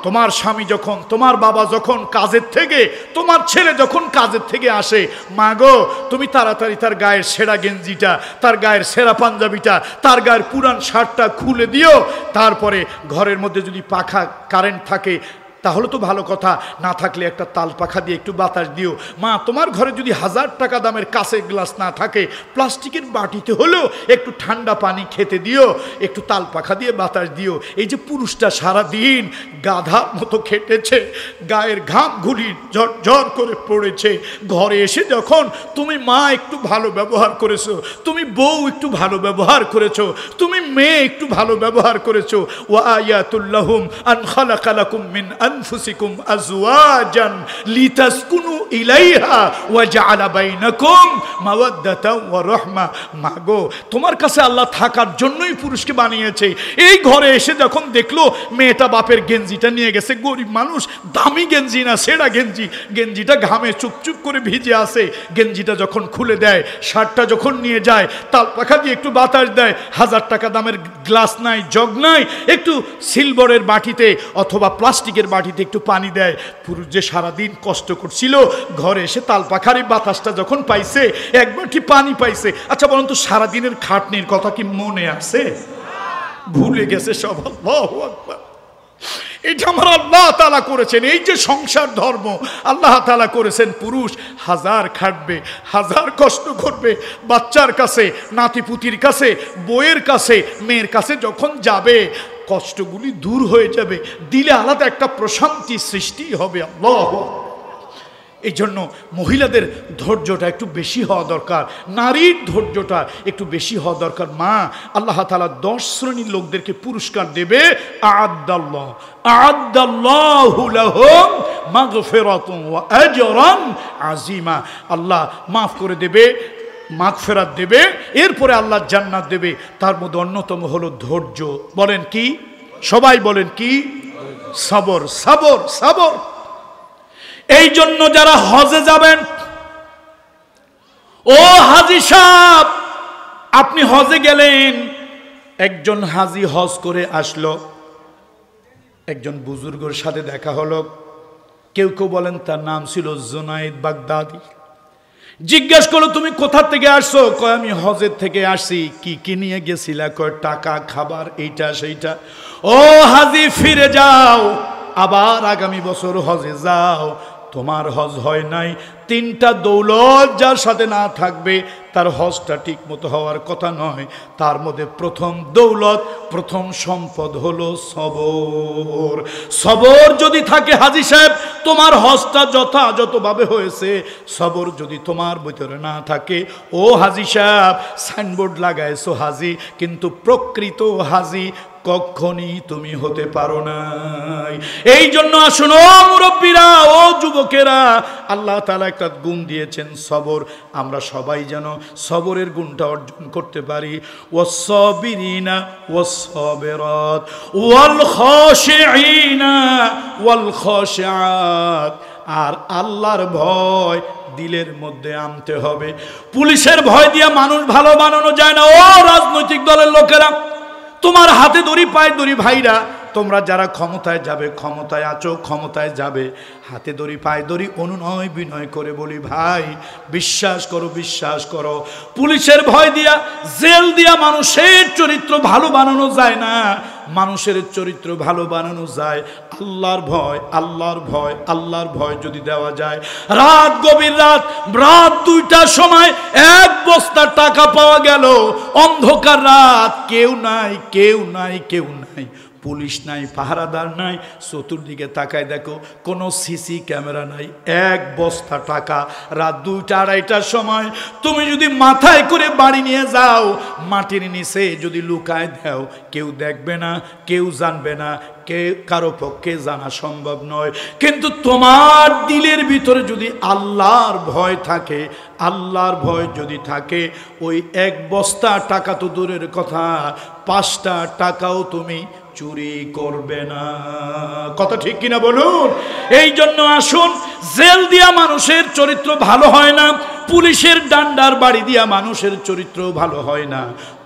Speaker 1: তোমার স্বামী যখন, তোমার বাবা যখন কাজের থেকে, তোমার ছেলে যখন কাজের থেকে আসে, মা গো তুমি তাড়াতাড়ি তার গায়ের সেরা গেঞ্জিটা, তার গায়ের সেরা পাঞ্জাবিটা, তার গায়ের পুরান শার্টটা খুলে দিও, তারপরে ঘরের মধ্যে যদি পাখা কারেন্ট থাকে তাহলে তো ভালো কথা, না থাকলে একটা তাল পাখা দিয়ে একটু বাতাস দিও। মা, তোমার ঘরে যদি 1000 টাকা দামের কাঁচের গ্লাস না থাকে, প্লাস্টিকের বাটিতে হলেও একটু ঠান্ডা পানি খেতে দিও, একটু তাল পাখা দিয়ে বাতাস দিও। এই যে পুরুষটা সারাদিন গাধার মতো খেটেছে, গায়ের ঘামগুলি ঝরঝর করে পড়েছে, ঘরে এসে যখন তুমি মা একটু ভালো ব্যবহার করেছো, তুমি বউ একটু ভালো ব্যবহার করেছো, তুমি মেয়ে একটু ভালো ব্যবহার করেছো, ওয়া আয়াতুল্লাহুম আন খালাকা লাকুম মিন আনফুসিকুম আজওয়াজান লিতাসকুনু ইলাইহা ওয়া জাআলা বাইনাকুম মাওয়াদ্দাতাও ওয়া রাহমা। মাগো, তোমার কাছে আল্লাহ থাকার জন্যই পুরুষকে বানিয়েছে। এই ঘরে এসে যখন দেখলো মেয়েটা বাপের গেঞ্জিটা নিয়ে গেছে, গরিব মানুষ, দামি গেঞ্জি না, সেরা গেঞ্জি, গেঞ্জিটা ঘামে চুপচুপ করে ভিজে আসে, গেঞ্জিটা যখন খুলে দেয়, শার্টটা যখন নিয়ে যায়, তাল পাখা দিয়ে একটু বাতাস দেয়, 1000 টাকা দামের গ্লাস নাই, জগ নাই, একটু সিলভারের বাটিতে অথবা প্লাস্টিকের বাটিতে একটু পানি দেয়। পুরুষ যে সারাদিন কষ্ট করছিল, ঘরে এসে তাল পাখারি বাতাসটা যখন পাইছে, এক বাটি পানি পাইছে, আচ্ছা বলুন তো সারাদিনের খাটনির কথা কি মনে আছে? ভুলে গেছে সব। আল্লাহু আকবার। এটা আমার আল্লাহ তাআলা করেছেন। এই যে সংসার ধর্ম আল্লাহ তাআলা করেছেন, পুরুষ 1000 খাটবে, 1000 কষ্ট করবে, বাচ্চার কাছে, নাতিপুতির কাছে, বউয়ের কাছে, মেয়ের কাছে যখন যাবে, কষ্টগুলি দূর হয়ে যাবে, দিলে আলাদা একটা প্রশান্তি সৃষ্টি হবে। আল্লাহ, এই জন্য মহিলাদের ধৈর্যটা একটু বেশি হওয়া দরকার, নারীর ধৈর্যটা একটু বেশি হওয়া দরকার। মা, আল্লাহ তাআলা 10 শ্রেণীর লোকদেরকে পুরস্কার দেবে, আ'আদ্দাল্লাহু লাহুম মাগফিরাতুন ওয়া আজরান আযীমা। আল্লাহ মাফ করে দেবে, মাগফিরাত দেবে, এরপরে আল্লাহ জান্নাত দেবে। তার মধ্যে অন্যতম হলো ধৈর্য। বলেন কি? সবাই বলেন কি? সবর, সবর, সবর। এই জন্য যারা হজে যাবেন, ও হাজী সাহেব, আপনি হজে গেলেন, একজন হাজী হজ করে আসলো, একজন বুজুর্গের সাথে দেখা হলো, কেউ কেউ বলেন তার নাম ছিল জুনাইদ বাগদাদি। জিজ্ঞেস করলো তুমি কোথা থেকে আসছো? কয় আমি হজের থেকে আসছি। কি কি নিয়ে গেছিলা? কয় টাকা, খাবার, এইটা সেইটা। ও হাজী, ফিরে যাও, আবার আগামী বছর হজে যাও, তোমার হজ হয় নাই, তিনটা দৌলত যার সাথে না থাকবে তার হজটা ঠিক মতো হওয়ার কথা নয়। তার মধ্যে প্রথম দৌলত, প্রথম সম্পদ হলো সবর। সবর যদি থাকে হাজী সাহেব, তোমার হজটা যথাযথভাবে হয়েছে। সবর যদি তোমার ভিতরে না থাকে, ও হাজী সাহেব সাইনবোর্ড লাগাইছো হাজী, কিন্তু প্রকৃত হাজী কখনই তুমি হতে পারো না। এই জন্য আসুন ও মুরব্বীরা, ও যুবকেরা, আল্লাহ তাআলা একটা গুণ দিয়েছেন সবর। আমরা সবাই যেন সবরের গুণটা অর্জন করতে পারি। ওয়াস-সাবিরিনা ওয়াস-সাবিরাত ওয়াল খাশিঈনা ওয়াল খাশিআত। আর আল্লাহর ভয় দিলের মধ্যে আনতে হবে। পুলিশের ভয় দিয়ে মানুষ ভালো বানানো যায় না। ও রাজনৈতিক দলের লোকেরা, তোমার হাতে দড়ি পায়ে দড়ি ভাইরা, তোমরা যারা ক্ষমতায় যাবে, ক্ষমতায় আছো, ক্ষমতায় যাবে, হাতে দড়ি পায়ে দড়ি অনুনয় বিনয় করে বলি, ভাই বিশ্বাস করো, বিশ্বাস করো, পুলিশের ভয় দিয়া, জেল দিয়া মানুষের চরিত্র ভালো বানানো যায় না। মানুষের চরিত্র ভালো বানানো যায় আল্লাহর ভয়, আল্লাহর ভয়, আল্লাহর ভয় যদি দেওয়া যায়। রাত, গভীর রাত, রাত 2টার সময় এক বস্তা টাকা পাওয়া গেল, অন্ধকার রাত, কেউ নাই, কেউ নাই, কেউ নাই, পুলিশ নাই, পাহারাদার নাই, চতুর্দিকে তাকায় দেখো কোনো সিসি ক্যামেরা নাই, এক বস্তা টাকা। রাত 2টা 2:30টার সময় তুমি যদি মাথায় করে বাড়ি নিয়ে যাও, মাটির নিচে যদি লুকায় দাও, কেউ দেখবে না, কেউ জানবে না, কারো পক্ষে জানা সম্ভব নয়। কিন্তু তোমার দিলের ভিতরে যদি আল্লাহর ভয় থাকে, আল্লাহর ভয় যদি থাকে, ওই এক বস্তা টাকা তো দূরের কথা, 5টা টাকাও তুমি চুরি করবে না। কথা ঠিক কিনা বলুন? এই জন্য আসুন, জেল দিয়া মানুষের চরিত্র ভালো হয় না, পুলিশের ডান্ডার বাড়ি দিয়া মানুষের চরিত্র ভালো হয় না।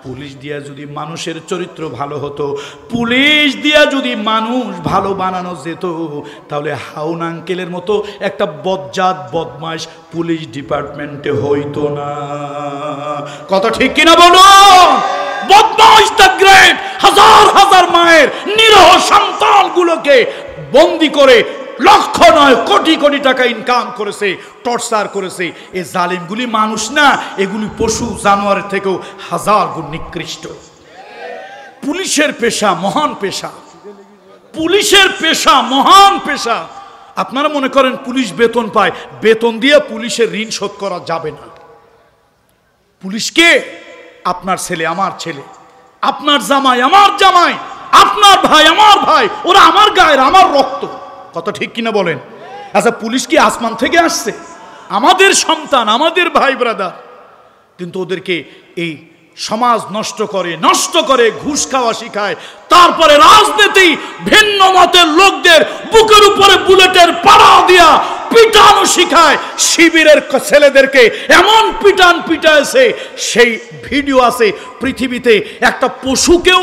Speaker 1: পুলিশ দিয়া যদি মানুষের চরিত্র ভালো হতো, পুলিশ দিয়া যদি মানুষ ভালো বানানো যেত, তাহলে হাউন আঙ্কেলের মতো একটা বজ্জাত বদমাশ পুলিশ ডিপার্টমেন্টে হইতো না। কথা ঠিক কিনা বলুন? বদমাশ দ্য গ্রেট হাজার হাজার মায়ের নিরহ সন্তানগুলোকে বন্দি করে লক্ষ নয় কোটি কোটি টাকা ইনকাম করেছে, টর্চার করেছে। এই জালিমগুলি মানুষ না, এগুলি পশু জানোয়ারের থেকেও হাজার গুণ নিকৃষ্ট। পুলিশের পেশা মহান পেশা, পুলিশের পেশা মহান পেশা। আপনারা মনে করেন পুলিশ বেতন পায়, বেতন দিয়ে পুলিশের ঋণ শোধ করা যাবে না। পুলিশকে আপনার ছেলে আমার ছেলে, আপনার জামাই আমার জামাই, আপনার ভাই আমার ভাই, ওরা আমার গায়ের, আমার রক্ত। কত ঠিক কিনা বলেন? আচ্ছা, পুলিশ কি আসমান থেকে আসছে? আমাদের সন্তান, আমাদের ভাই ব্রাদার। কিন্তু ওদেরকে এই সমাজ নষ্ট করে ঘুষ খাওয়া শিখায়, তারপরে রাজনীতি ভিন্ন মতের লোকদের বুকের উপরে বুলেটের পাড়া দিয়া পিটানো শিখায়। শিবিরের ছেলেদেরকে এমন পিটান পিটাইছে, সেই ভিডিও আছে পৃথিবীতে। একটা পশুকেও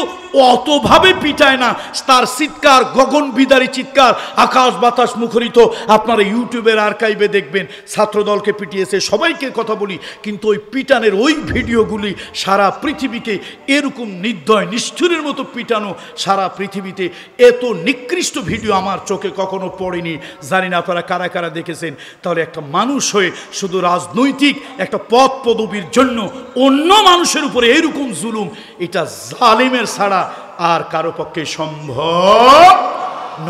Speaker 1: অতভাবে পিটায় না, তার চিৎকার গগন বিদারী চিৎকার, আকাশ বাতাস মুখরিত। আপনারা ইউটিউবের আর্কাইভে দেখবেন, ছাত্রদলকে পিটিয়েছে, সবাইকে কথা বলি, কিন্তু ওই পিটানের ওই ভিডিওগুলি সারা পৃথিবীকে এরকম নির্দয় নিষ্ঠুরের মতো পিটানো, সারা পৃথিবীতে এত নিকৃষ্ট ভিডিও আমার চোখে কখনো পড়েনি। জানি না আপনারা কারা কারা দেখেছেন। তাহলে একটা মানুষ হয়ে শুধু রাজনৈতিক একটা পদ পদবীর জন্য অন্য মানুষের উপরে এরকম জুলুম, এটা জালিমের ছাড়া আর কারো পক্ষে সম্ভব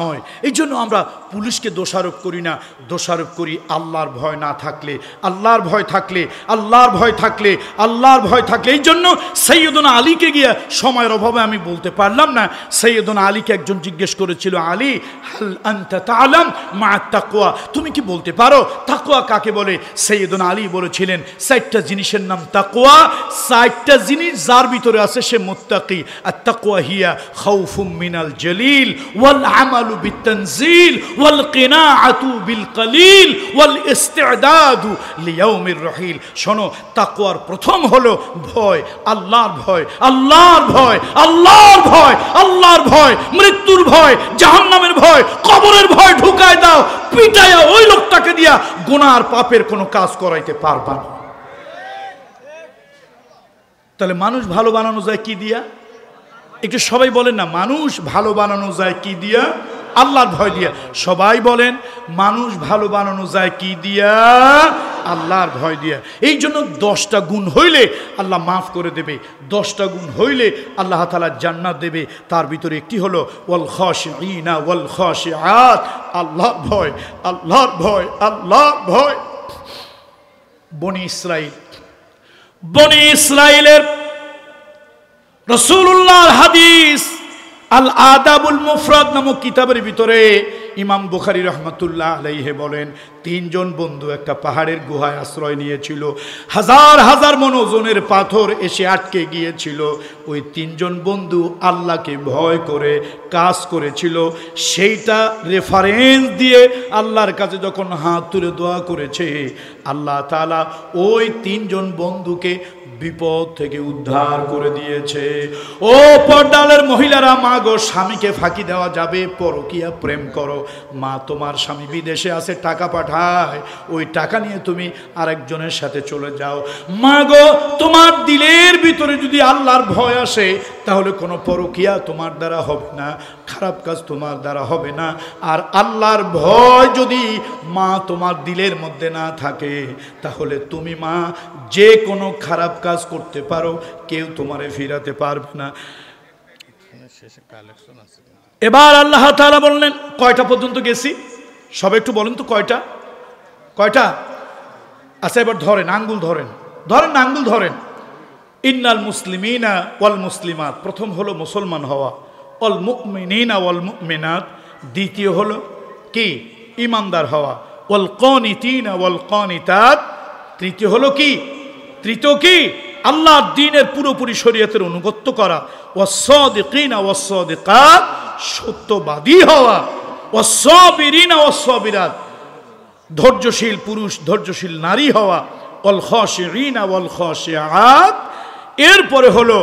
Speaker 1: নয়। এই জন্য আমরা পুলিশকে দোষারোপ করি না, দোষারোপ করি আল্লাহর ভয় না থাকলে, আল্লাহর ভয় থাকলে, আল্লাহর ভয় থাকলে, আল্লাহর ভয় থাকলে। এই জন্য সৈয়দনা আলীকে গিয়ে সময়ের অভাবে আমি বলতে পারলাম না, সৈয়দনা আলীকে একজন জিজ্ঞেস করেছিল, আলী হাল আনতা তাআলাম মা তাকওয়া, তুমি কি বলতে পারো তাকওয়া কাকে বলে? সৈয়দনা আলী বলেছিলেন, 4টা জিনিসের নাম তাকওয়া, 4টা জিনিস যার ভিতরে আছে সে মুত্তাকি। আর তাকওয়া হিয়া খাউফুম মিনাল জলিল ওয়াল আমালু বিতানজিল ওয়াল কিনাআতু বিল কলিল ওয়াল ইস্তিদাদু লিয়াউমির রহিল। শোনো, তাকওয়ার প্রথম হলো ভয়, আল্লাহর ভয়, আল্লাহর ভয়, আল্লাহর ভয়, আল্লাহর ভয়, মৃত্যুর ভয়, জাহান্নামের ভয়, কবরের ভয় ঢুকায় দাও, পিটায়া ওই লোকটাকে দিয়া গুনার পাপের কোনো কাজ করাইতে পারবা না। তাহলে মানুষ ভালো বানানো যায় কি দিয়া? একটু সবাই বলেন না, মানুষ ভালো বানানো যায় কি দিয়া? আল্লাহর ভয় দিয়া। সবাই বলেন মানুষ ভালো বানানো যায় কি দিয়া? আল্লাহর ভয় দিয়া। এই জন্য 10টা গুণ হইলে আল্লাহ মাফ করে দেবে, 10টা গুণ হইলে আল্লাহ তাআলা জান্নাত দেবে। তার ভিতরে একটি হলো ওয়াল খাশিঈনা ওয়াল খাশিআত, আল্লাহর ভয়, আল্লাহর ভয়, আল্লাহর ভয়। বনি ইসরাইলের রাসূলুল্লাহর হাদিস আল আদাবুল মুফরাদ নামক কিতাবের ভিতরে ইমাম বুখারী রহমাতুল্লাহ আলাইহি বলেন 3 জন বন্ধু একটা পাহাড়ের গুহায় আশ্রয় নিয়েছিল। হাজার হাজার মন ওজনের পাথর এসে আটকে গিয়েছিল। ওই 3 জন বন্ধু আল্লাহকে ভয় করে কাজ করেছিল। সেইটা রেফারেন্স দিয়ে আল্লাহর কাছে যখন হাত তুলে দোয়া করেছে, আল্লাহ তাআলা ওই 3 জন বন্ধুকে বিপদ থেকে উদ্ধার করে দিয়েছে। ও পর্দালের মহিলারা, মা গো, স্বামীকে ফাঁকি দেওয়া যাবে? পরকীয়া প্রেম করো। মা তোমার স্বামী বিদেশে আছে, টাকা পাঠায়, ওই টাকা নিয়ে তুমি আরেকজনের সাথে চলে যাও। মা গো, তোমার দিলের ভিতরে যদি আল্লাহর ভয় আসে তাহলে কোনো পরকীয়া তোমার দ্বারা হবে না, খারাপ কাজ তোমার দ্বারা হবে না। আর আল্লাহর ভয় যদি মা তোমার দিলের মধ্যে না থাকে তাহলে তুমি মা যে কোনো খারাপ কাজ করতে পারো, কেউ তোমারে ফিরাতে পারবে না। এবার আল্লাহ তাআলা বললেন, কয়টা পর্যন্ত গেছি সব একটু বলেন তো, কয়টা? আচ্ছা, এবার ধরেন, আঙ্গুল ধরেন, আঙ্গুল ধরেন। ইন্নাল মুসলিমিনা ওয়াল মুসলিমাত, প্রথম হলো মুসলমান হওয়া। ওয়াল মুমিনিনা ওয়াল মুমিনাত, দ্বিতীয় হলো কি? ইমানদার হওয়া। ওয়াল কানিতিনা ওয়াল কানিতাত, তৃতীয় হলো কি? আল্লাহর দ্বীনের পুরোপুরি শরীয়তের অনুগত্য করা। ওয়াস-সাদিকিনা ওয়াস-সাদিকাত, সত্যবাদী হওয়া। ওয়াস-সাবিরিনা ওয়াস-সাবিরাত, ধৈর্যশীল পুরুষ ধৈর্যশীল নারী হওয়া। ওয়াল খাশিঈনা ওয়াল খাশিআত, এরপরে হলো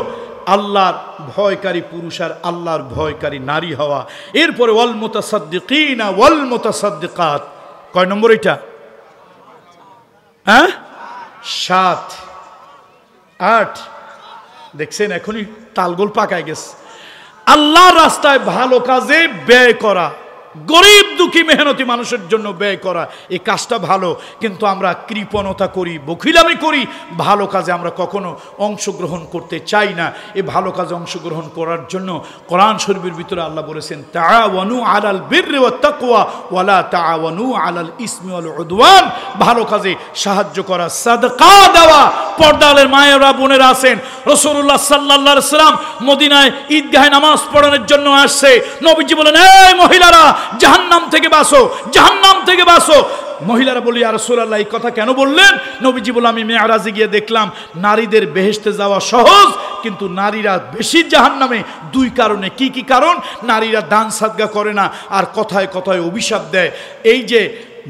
Speaker 1: আল্লাহর ভয়কারী পুরুষ আর আল্লাহর ভয়কারী নারী হওয়া। এরপরে ওয়াল মুতাসাদ্দিকিনা ওয়াল মুতাসাদ্দিকাত, কয় নম্বর এটা? 7 8। দেখছেন, এখনই তালগোল পাকায় গেছে। আল্লাহর রাস্তায় ভালো কাজে ব্যয় করা, গরিব দুঃখী মেহনতি মানুষের জন্য ব্যয় করা, এই কাজটা ভালো। কিন্তু আমরা কৃপণতা করি, বখিলামি করি, ভালো কাজে আমরা কখনো অংশগ্রহণ করতে চাই না। এই ভালো কাজে অংশগ্রহণ করার জন্য কোরআন শরীফের ভিতরে আল্লাহ বলেছেন, তাআওয়ানু আলাল বিররি ওয়াত তাকওয়া ওয়ালা তাআওয়ানু আলাল ইসমি ওয়াল উদওয়ান, ভালো কাজে সাহায্য করা, সাদকা দেওয়া। পর্দালের মায়েরা বোনেরা আছেন, রাসূলুল্লাহ সাল্লাল্লাহু আলাইহি ওয়াসাল্লাম মদিনায় ঈদগাহে নামাজ পড়ানোর জন্য আসছে। নবীজি বলেন, এই মহিলারা, জাহান্নাম থেকে বাঁচো, জাহান্নাম থেকে বাঁচো। মহিলারা বলি, ইয়া রাসূলুল্লাহ, এই কথা কেন বললেন? নবীজি বলে, আমি মেরাজে গিয়ে দেখলাম নারীদের বেহেশতে যাওয়া সহজ, কিন্তু নারীরা বেশি জাহান্নামে। 2 কারণে। কি কি কারণ? নারীরা দান সাদকা করে না, আর কথায় কথায় অভিশাপ দেয়। এই যে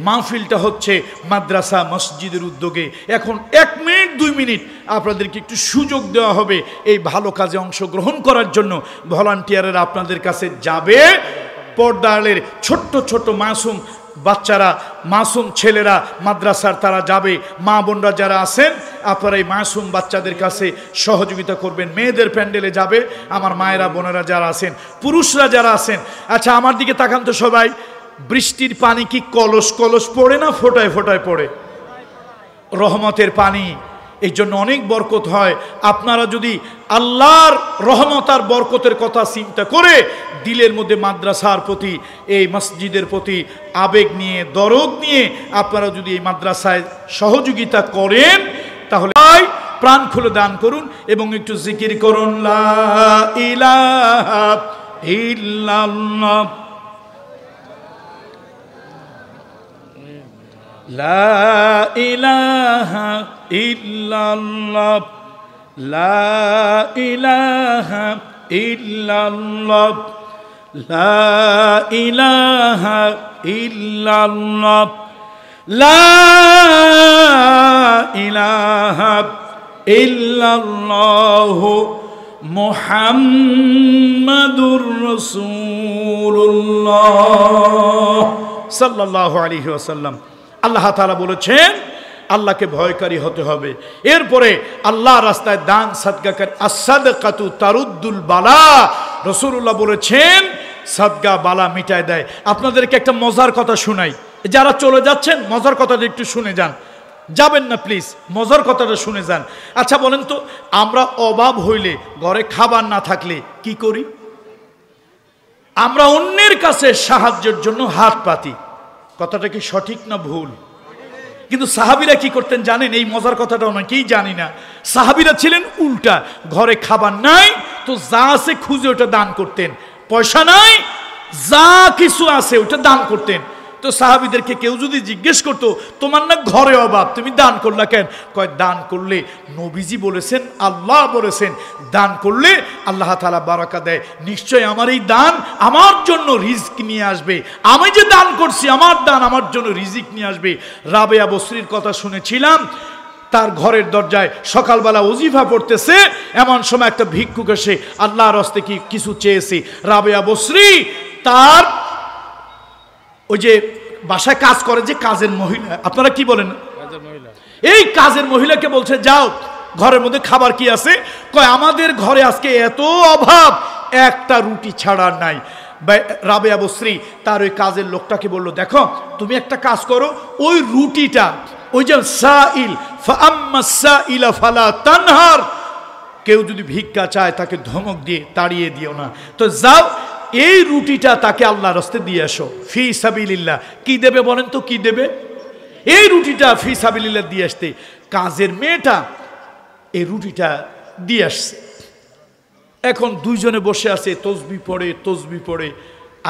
Speaker 1: মাহফিলটা হচ্ছে মাদ্রাসা মসজিদের উদ্যোগে, এখন 1 মিনিট 2 মিনিট আপনাদেরকে একটু সুযোগ দেওয়া হবে এই ভালো কাজে অংশগ্রহণ করার জন্য। ভলান্টিয়ারেরা আপনাদের কাছে যাবে। পর্দালের ছোট্ট ছোট্ট মাসুম বাচ্চারা, মাসুম ছেলেরা মাদ্রাসার তারা যাবে। মা বোনরা যারা আছেন, আপনারা এই মাসুম বাচ্চাদের কাছে সহযোগিতা করবেন। মেয়েদের প্যান্ডেলে যাবে আমার মায়েরা বোনেরা যারা আছেন, পুরুষরা যারা আছেন। আচ্ছা, আমার দিকে তাকান তো সবাই। বৃষ্টির পানি কি কলস কলস পড়ে না ফোটায় ফোটায় পড়ে? রহমতের পানি, এই জন্য অনেক বরকত হয়। আপনারা যদি আল্লাহর রহমত আর বরকতের কথা চিন্তা করে দিলের মধ্যে মাদ্রাসার প্রতি, এই মসজিদের প্রতি আবেগ নিয়ে, দরদ নিয়ে আপনারা যদি এই মাদ্রাসায় সহযোগিতা করেন, তাহলে প্রাণ খুলে দান করুন এবং একটু জিকির করুন, লা ইলাহা ইল্লাল্লাহ, লা ইলাহা ইল্লাল্লাহ, লা ইলাহা ইল্লাল্লাহ, লা ইলাহা ইল্লাল্লাহ, লা ইলাহা ইল্লাল্লাহ, মুহাম্মাদুর রাসূলুল্লাহ সাল্লাল্লাহু আলাইহি ওয়াসাল্লাম। আল্লাহ তাআলা বলেছেন আল্লাহকে ভয়কারী হতে হবে। এরপরে আল্লাহ রাস্তায় দান সাদকা করে, আস-সাদকাতু তারুদ্দুল বালা। রাসূলুল্লাহ বলেছেন সাদগা বালা মিটায় দেয়। আপনাদেরকে একটা মজার কথা শোনাই, যারা চলে যাচ্ছেন মজার কথাটা একটু শুনে যান, যাবেন না প্লিজ, মজার কথাটা শুনে যান। আচ্ছা বলেন তো, আমরা অভাব হইলে, ঘরে খাবার না থাকলে কি করি? আমরা অন্যের কাছে সাহায্যের জন্য হাত পাতি। কথাটা কি সঠিক না ভুল? কিন্তু সাহাবীরা কি করতেন জানেন? এই মজার কথাটা অনেকেই জানি না। সাহাবীরা ছিলেন উল্টা, ঘরে খাবার নাই তো যা আছে খুঁজে ওটা দান করতেন, পয়সা নাই যা কিছু আছে ওটা দান করতেন। তো সাহাবীদেরকে কেউ যদি জিজ্ঞেস করতো, তোমার না ঘরে অভাব, তুমি দান করলা কেন? কয়, দান করলে নবীজি বলেছেন, আল্লাহ বলেছেন, দান করলে আল্লাহ তাআলা বারাকা দেয়। নিশ্চয় আমার এই দান আমার জন্য রিজিক নিয়ে আসবে। আমি যে দান করছি, আমার দান আমার জন্য রিজিক নিয়ে আসবে। রাবেয়া বসরির কথা শুনেছিলাম, তার ঘরের দরজায় সকালবেলা ওজিফা পড়তেছে, এমন সময় একটা ভিক্ষুক এসে আল্লাহর হস্তে কিছু চেয়েছে। রাবেয়া বসরি তার ওই যে বাসায় কাজ করে যে কাজের মহিলা, আপনারা কি বলেন, এই কাজের মহিলাকে বলছে, যাও ঘরের মধ্যে খাবার কি আছে? কয়, আমাদের ঘরে আজকে এত অভাব, একটা রুটি ছাড়া নাই। রাবেয়া বসরি তার ওই কাজের লোকটাকে বলল, দেখো তুমি একটা কাজ করো, ওই রুটিটা, ওই যে সাইল ফাআম্মা সাইলা ফালা তানহার, কেউ যদি ভিক্ষা চায় তাকে ধমক দিয়ে তাড়িয়ে দিও না। তো যাও এই রুটিটা তাকে আল্লাহর রাস্তায় দিয়ে আসো, ফি সাবিলিল্লাহ। কি দেবে বলেন তো, কি দেবে? এই রুটিটা ফি সাবিলিল্লাহ দিয়ে আসতে কাজের মেয়েটা এই রুটিটা দিয়ে আসছে। এখন দুইজনে বসে আছে, তসবি পড়ে তসবি পড়ে।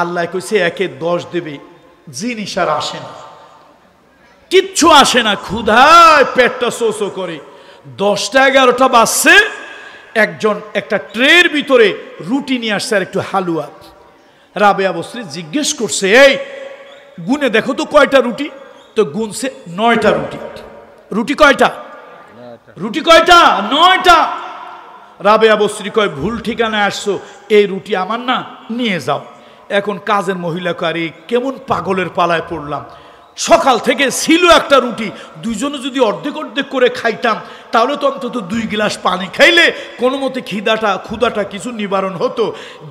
Speaker 1: আল্লাহ কইছে একে 10 দেবে, জিনিস আর আসে না, কিচ্ছু আসে না, ক্ষুধায় পেটটা শোষো করে। 10টা 11টা বাজছে, একজন একটা ট্রের ভিতরে রুটি নিয়ে আসছে আর একটু হালুয়া। রাবেয়া বসরি জিজ্ঞেস করছে, এই গুনে দেখো তো কয়টা রুটি? তো গুনছে 9টা রুটি। রুটি কয়টা? রুটি কয়টা? 9টা। রাবেয়া বসরি কয়, ভুল ঠিকানায় আসছো, এই রুটি আমার না, নিয়ে যাও। এখন কাজের মহিলা কয়, কেমন পাগলের পালায় পড়লাম, সকাল থেকে ছিল একটা রুটি, দুইজনে যদি অর্ধেক অর্ধেক করে খাইতাম তাহলে তো অন্তত 2 গ্লাস পানি খাইলে কোনো মতে ক্ষুধাটা কিছু নিবারণ হতো।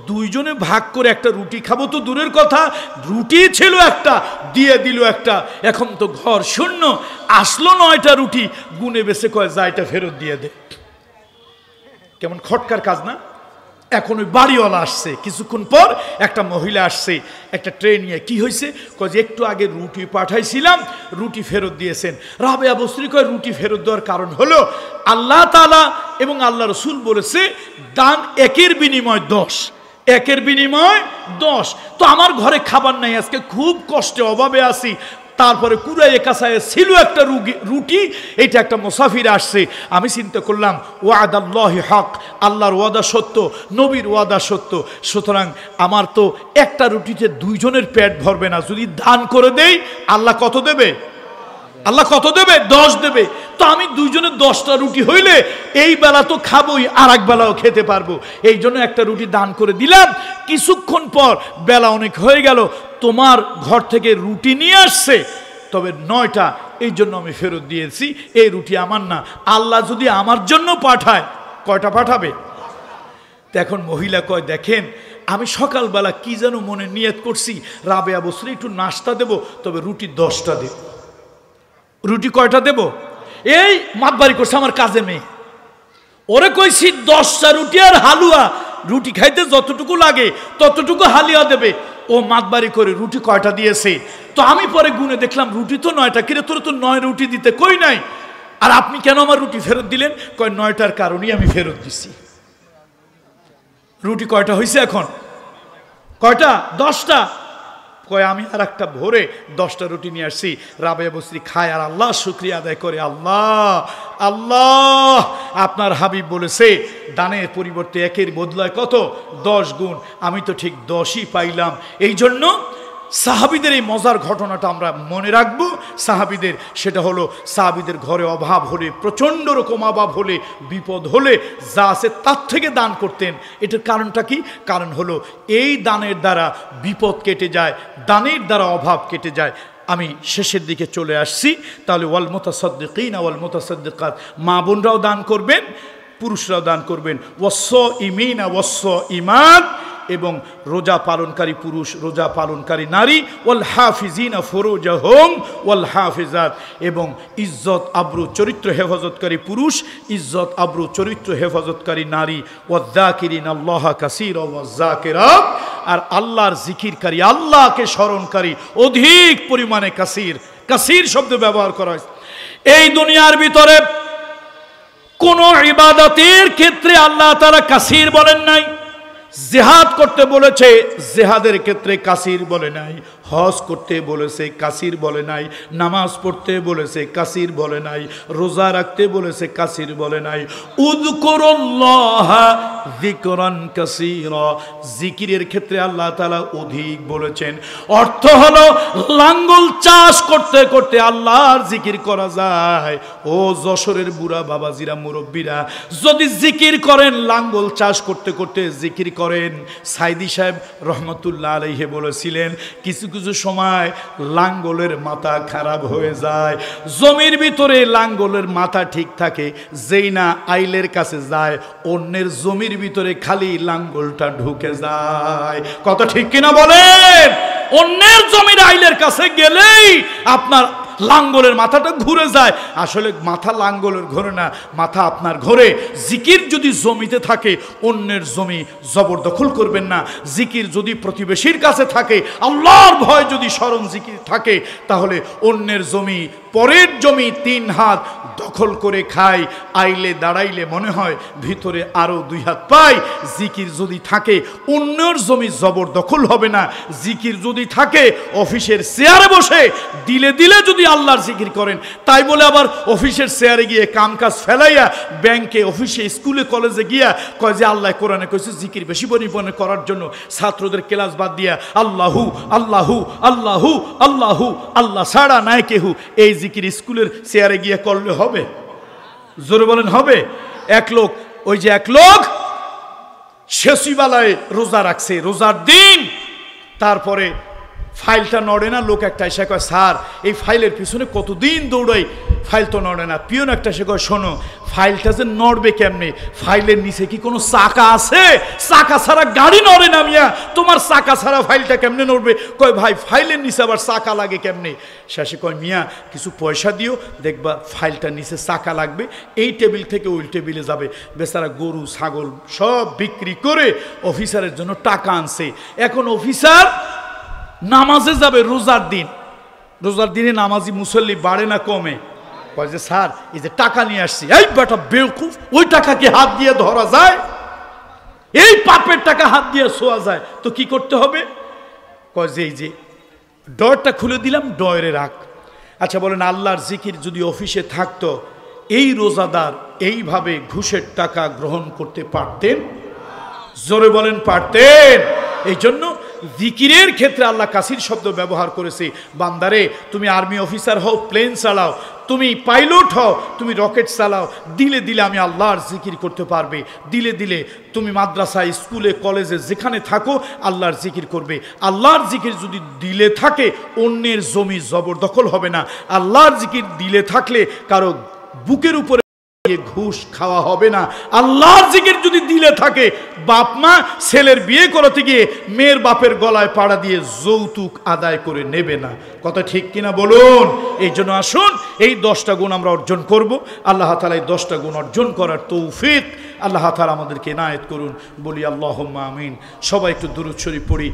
Speaker 1: দুইজনে ভাগ করে একটা রুটি খাবো তো দূরের কথা, রুটি ছিল একটা, দিয়ে দিল একটা। এখন তো ঘর শূন্য, আসলো 9টা রুটি, গুনে বেছে কয়, যা এটা ফেরত দিয়ে দে। কেমন খটকার কাজ না? এখন ওই বাড়িওয়ালা আসছে, কিছুক্ষণ পর একটা মহিলা আসছে একটা ট্রে নিয়ে। কি হয়েছে? কয় যে একটু আগে রুটি পাঠাইছিলাম, রুটি ফেরত দিয়েছেন। রাবেয়া বসরি কয়, রুটি ফেরত দেওয়ার কারণ হলো আল্লাহ তাআলা এবং আল্লাহ রসুল বলেছে, দান একের বিনিময় 10, একের বিনিময় 10। তো আমার ঘরে খাবার নাই, আজকে খুব কষ্টে অভাবে আছি, তারপরে কুরাইয়ে কাছায় ছিল একটা রুটি, এটা একটা মুসাফির আসছে। আমি চিন্তা করলাম, ওয়াদাল্লাহি হক, আল্লাহর ওয়াদা সত্য, নবীর ওয়াদা সত্য, সুতরাং আমার তো একটা রুটিতে দুইজনের পেট ভরবে না, যদি দান করে দেই আল্লাহ কত দেবে? আল্লাহ কত দেবে? 10 দেবে। তো আমি দুইজনের 10টা রুটি হইলে এই বেলা তো খাবোই, আর এক বেলাও খেতে পারবো, এই জন্য একটা রুটি দান করে দিলাম। কিছুক্ষণ পর বেলা অনেক হয়ে গেল, তোমার ঘর থেকে রুটি নিয়ে আসছে, তবে 9টা, এই জন্য আমি ফেরত দিয়েছি, এই রুটি আমার না। আল্লাহ যদি আমার জন্য পাঠায়, কয়টা পাঠাবে? তো এখন মহিলা কয়, দেখেন আমি সকালবেলা কি যেন মনে নিয়ত করছি, রাবেয়া বসরি একটু নাস্তা দেব, তবে রুটি 10টা দেব। রুটি কয়টা দেব? এই মাতবাড়ি করছে আমার কাজে মেয়ে, ওরে কইছি 10টা রুটি আর হালুয়া, রুটি খাইতে যতটুকু লাগে ততটুকু হালুয়া দেবে। ও মাতবাড়ি করে রুটি কয়টা দিয়েছে? তো আমি পরে গুনে দেখলাম রুটি তো 9টা। কিরে, তোর তো 9 রুটি দিতে কই নাই, আর আপনি কেন আমার রুটি ফেরত দিলেন? কয়, 9টার কারণেই আমি ফেরত দিছি। রুটি কয়টা হয়েছে এখন? কয়টা? 10টা। কয়, আমি আর একটা ভোরে 10টা রুটি নিয়ে আসছি। রাবেয়া বসরি খায় আর আল্লাহ শুকরিয়া আদায় করে, আল্লাহ আল্লাহ, আপনার হাবিব বলেছে দানের পরিবর্তে একের বদলায় কত? 10 গুণ। আমি তো ঠিক 10ই পাইলাম। এই জন্য সাহাবীদের এই মজার ঘটনাটা আমরা মনে রাখবো। সাহাবীদের, সেটা হলো সাহাবীদের ঘরে অভাব হলে, প্রচণ্ড রকম অভাব হলে, বিপদ হলে যা আছে তার থেকে দান করতেন। এটার কারণটা কি? কারণ হলো এই দানের দ্বারা বিপদ কেটে যায়, দানের দ্বারা অভাব কেটে যায়। আমি শেষের দিকে চলে আসছি। তাহলে ওয়াল মুতাসাদ্দিকিনা ওয়াল মুতাসাদ্দিকাত, মা বোনরাও দান করবেন, পুরুষরাও দান করবেন। ওয়াস-সাইমিনা ওয়াস-সাইমাত, এবং রোজা পালনকারী পুরুষ, রোজা পালনকারী নারী, ওয়াল হাফিজিনা ফুরুজাহুম ওয়াল হাফিজাত, এবং ইজ্জত আবরু চরিত্র হেফাজতকারী পুরুষ, ইজ্জত আবরু চরিত্র হেফাজতকারী নারী, ওয়াযাকিরিনা আল্লাহ কাসীরা ওয়াযাকিরাত, আর আল্লাহর জিকিরকারী, আল্লাহকে স্মরণকারী অধিক পরিমাণে কাসীর, কাসীর শব্দ ব্যবহার করা হয়। এই দুনিয়ার ভিতরে কোন ইবাদতের ক্ষেত্রে আল্লাহ তাআলা কাসীর বলেন নাই। জিহাদ করতে বলেছে, জিহাদের ক্ষেত্রে কাসীর বলে নাই। হজ করতে বলেছে, কাসীর বলে নাই। নামাজ পড়তে বলেছে, কাসীর বলে নাই। রোজা রাখতে বলেছে, কাসীর বলে নাই। উযকুরুল্লাহ যিকরান কাসীরা, জিকিরের ক্ষেত্রে আল্লাহ তাআলা অধিক বলেছেন। অর্থ হলো লাঙ্গল চাষ করতে করতে আল্লাহর জিকির করা যায়। ও যশোরের বুড়া বাবাজিরা, মুরব্বীরা, যদি জিকির করেন, লাঙ্গল চাষ করতে করতে জিকির করেন, সাইদি সাহেব রহমতুল্লাহ আলাইহি বলেছিলেন, কিছু কিছু সময় লাঙ্গলের মাথা খারাপ হয়ে যায়। জমির ভিতরে লাঙ্গলের মাথা ঠিক থাকে, যেই না আইলের কাছে যায়, অন্যের জমির ভিতরে খালি লাঙ্গলটা ঢুকে যায়। কত ঠিক কিনা বলেন? অন্যের জমির আইলের কাছে গেলেই আপনার লাঙ্গলের মাথাটা ঘুরে যায়। আসলে মাথা লাঙ্গলের ঘোরে না, মাথা আপনার ঘোরে। জিকির যদি জমিতে থাকে, অন্যের জমি জবরদখল করবেন না। জিকির যদি প্রতিবেশীর কাছে থাকে, আল্লাহর ভয় যদি স্মরণ জিকির থাকে, তাহলে অন্যের জমি, পরের জমি 3 হাত দখল করে খায়। আইলে দাঁড়াইলে মনে হয় ভিতরে আরো 2 হাত পাই। জিকির যদি থাকে, অন্যের জমি জবরদখল হবে না। জিকির যদি থাকে, অফিসের চেয়ারে বসে দিলে দিলে যদি আল্লাহর জিকির করেন, তাই বলে আবার অফিসের চেয়ারে গিয়ে কাম কাজ ফেলাইয়া ব্যাংকে, অফিসে, স্কুলে, কলেজে গিয়া কয় যে আল্লাহ কোরআনে কইছে জিকির বেশি পরিমাণে করার জন্য, ছাত্রদের ক্লাস বাদ দিয়া আল্লাহু আল্লাহু আল্লাহু আল্লাহু আল্লাহ ছাড়া নাই কেহু, এই জিকির স্কুলের চেয়ারে গিয়ে করলে হবে? জোরে বলেন হবে? এক লোক শেষিবালায় রোজা রাখছে, রোজার দিন, তারপরে ফাইলটা নড়ে না। লোক একটা এসে কয়, স্যার এই ফাইলের পিছনে কতদিন দৌড়াই, ফাইল তো নড়ে না। পিয়ন একটা এসে কয়, শোনো, ফাইলটা যে নড়বে কেমনে? ফাইলের নিচে কি কোনো চাকা আছে? চাকা ছাড়া গাড়ি নড়ে না মিয়া, তোমার চাকা ছাড়া ফাইলটা কেমনে নড়বে? কয়, ভাই ফাইলের নিচে আবার চাকা লাগে কেমনে? শেষে কয়, মিয়া কিছু পয়সা দিও, দেখবা ফাইলটার নিচে চাকা লাগবে, এই টেবিল থেকে ওই টেবিলে যাবে। বেচারা গরু ছাগল সব বিক্রি করে অফিসারের জন্য টাকা আনছে। এখন অফিসার নামাজে যাবে রোজার দিন, রোজার দিনে নামাজি মুসল্লি বাড়ে না কমে? কয় যে স্যার এই যে টাকা নিয়ে আসছি। এই বেটা বেওকুফ, ওই টাকা কি হাত দিয়ে ধরা যায়? এই পাপের টাকা হাত দিয়ে ছোঁয়া যায়? তো কি করতে হবে? কয় যে এই যে ডরটা খুলে দিলাম, ডরে রাখ। আচ্ছা বলেন, আল্লাহর জিকির যদি অফিসে থাকতো, এই রোজাদার এইভাবে ঘুষের টাকা গ্রহণ করতে পারতেন? জোরে বলেন, পারতেন? এই জন্য জিকিরের ক্ষেত্রে আল্লাহ কাসীর শব্দ ব্যবহার করেছে। বান্দারে, তুমি আর্মি অফিসার হও, প্লেন চালাও, তুমি পাইলট হও, তুমি রকেট চালাও, দিলে দিলে আমি আল্লাহর জিকির করতে পারবে। দিলে দিলে তুমি মাদ্রাসায়, স্কুলে, কলেজে যেখানে থাকো আল্লাহর জিকির করবে। আল্লাহর জিকির যদি দিলে থাকে, অন্যের জমি জবরদখল হবে না। আল্লাহর জিকির দিলে থাকলে কারো বুকের উপরে ঘুষ খাওয়া হবে না। আল্লাহর জিকির যদি দিলে থাকে, বাপ মা ছেলের বিয়ে করতে গিয়ে মেয়ের বাপের গলায় পাড়া দিয়ে যৌতুক আদায় করে নেবে না। কথা ঠিক কিনা বলুন? এই জন্য আসুন এই 10টা গুণ আমরা অর্জন করব। আল্লাহ তাআলা এই 10টা গুণ অর্জন করার তৌফিক আল্লাহ তাআলা আমাদেরকে ইনায়েত করুন। বলি আল্লাহুম্মা আমিন। সবাই একটু দুরূদ শরীফ পড়ি।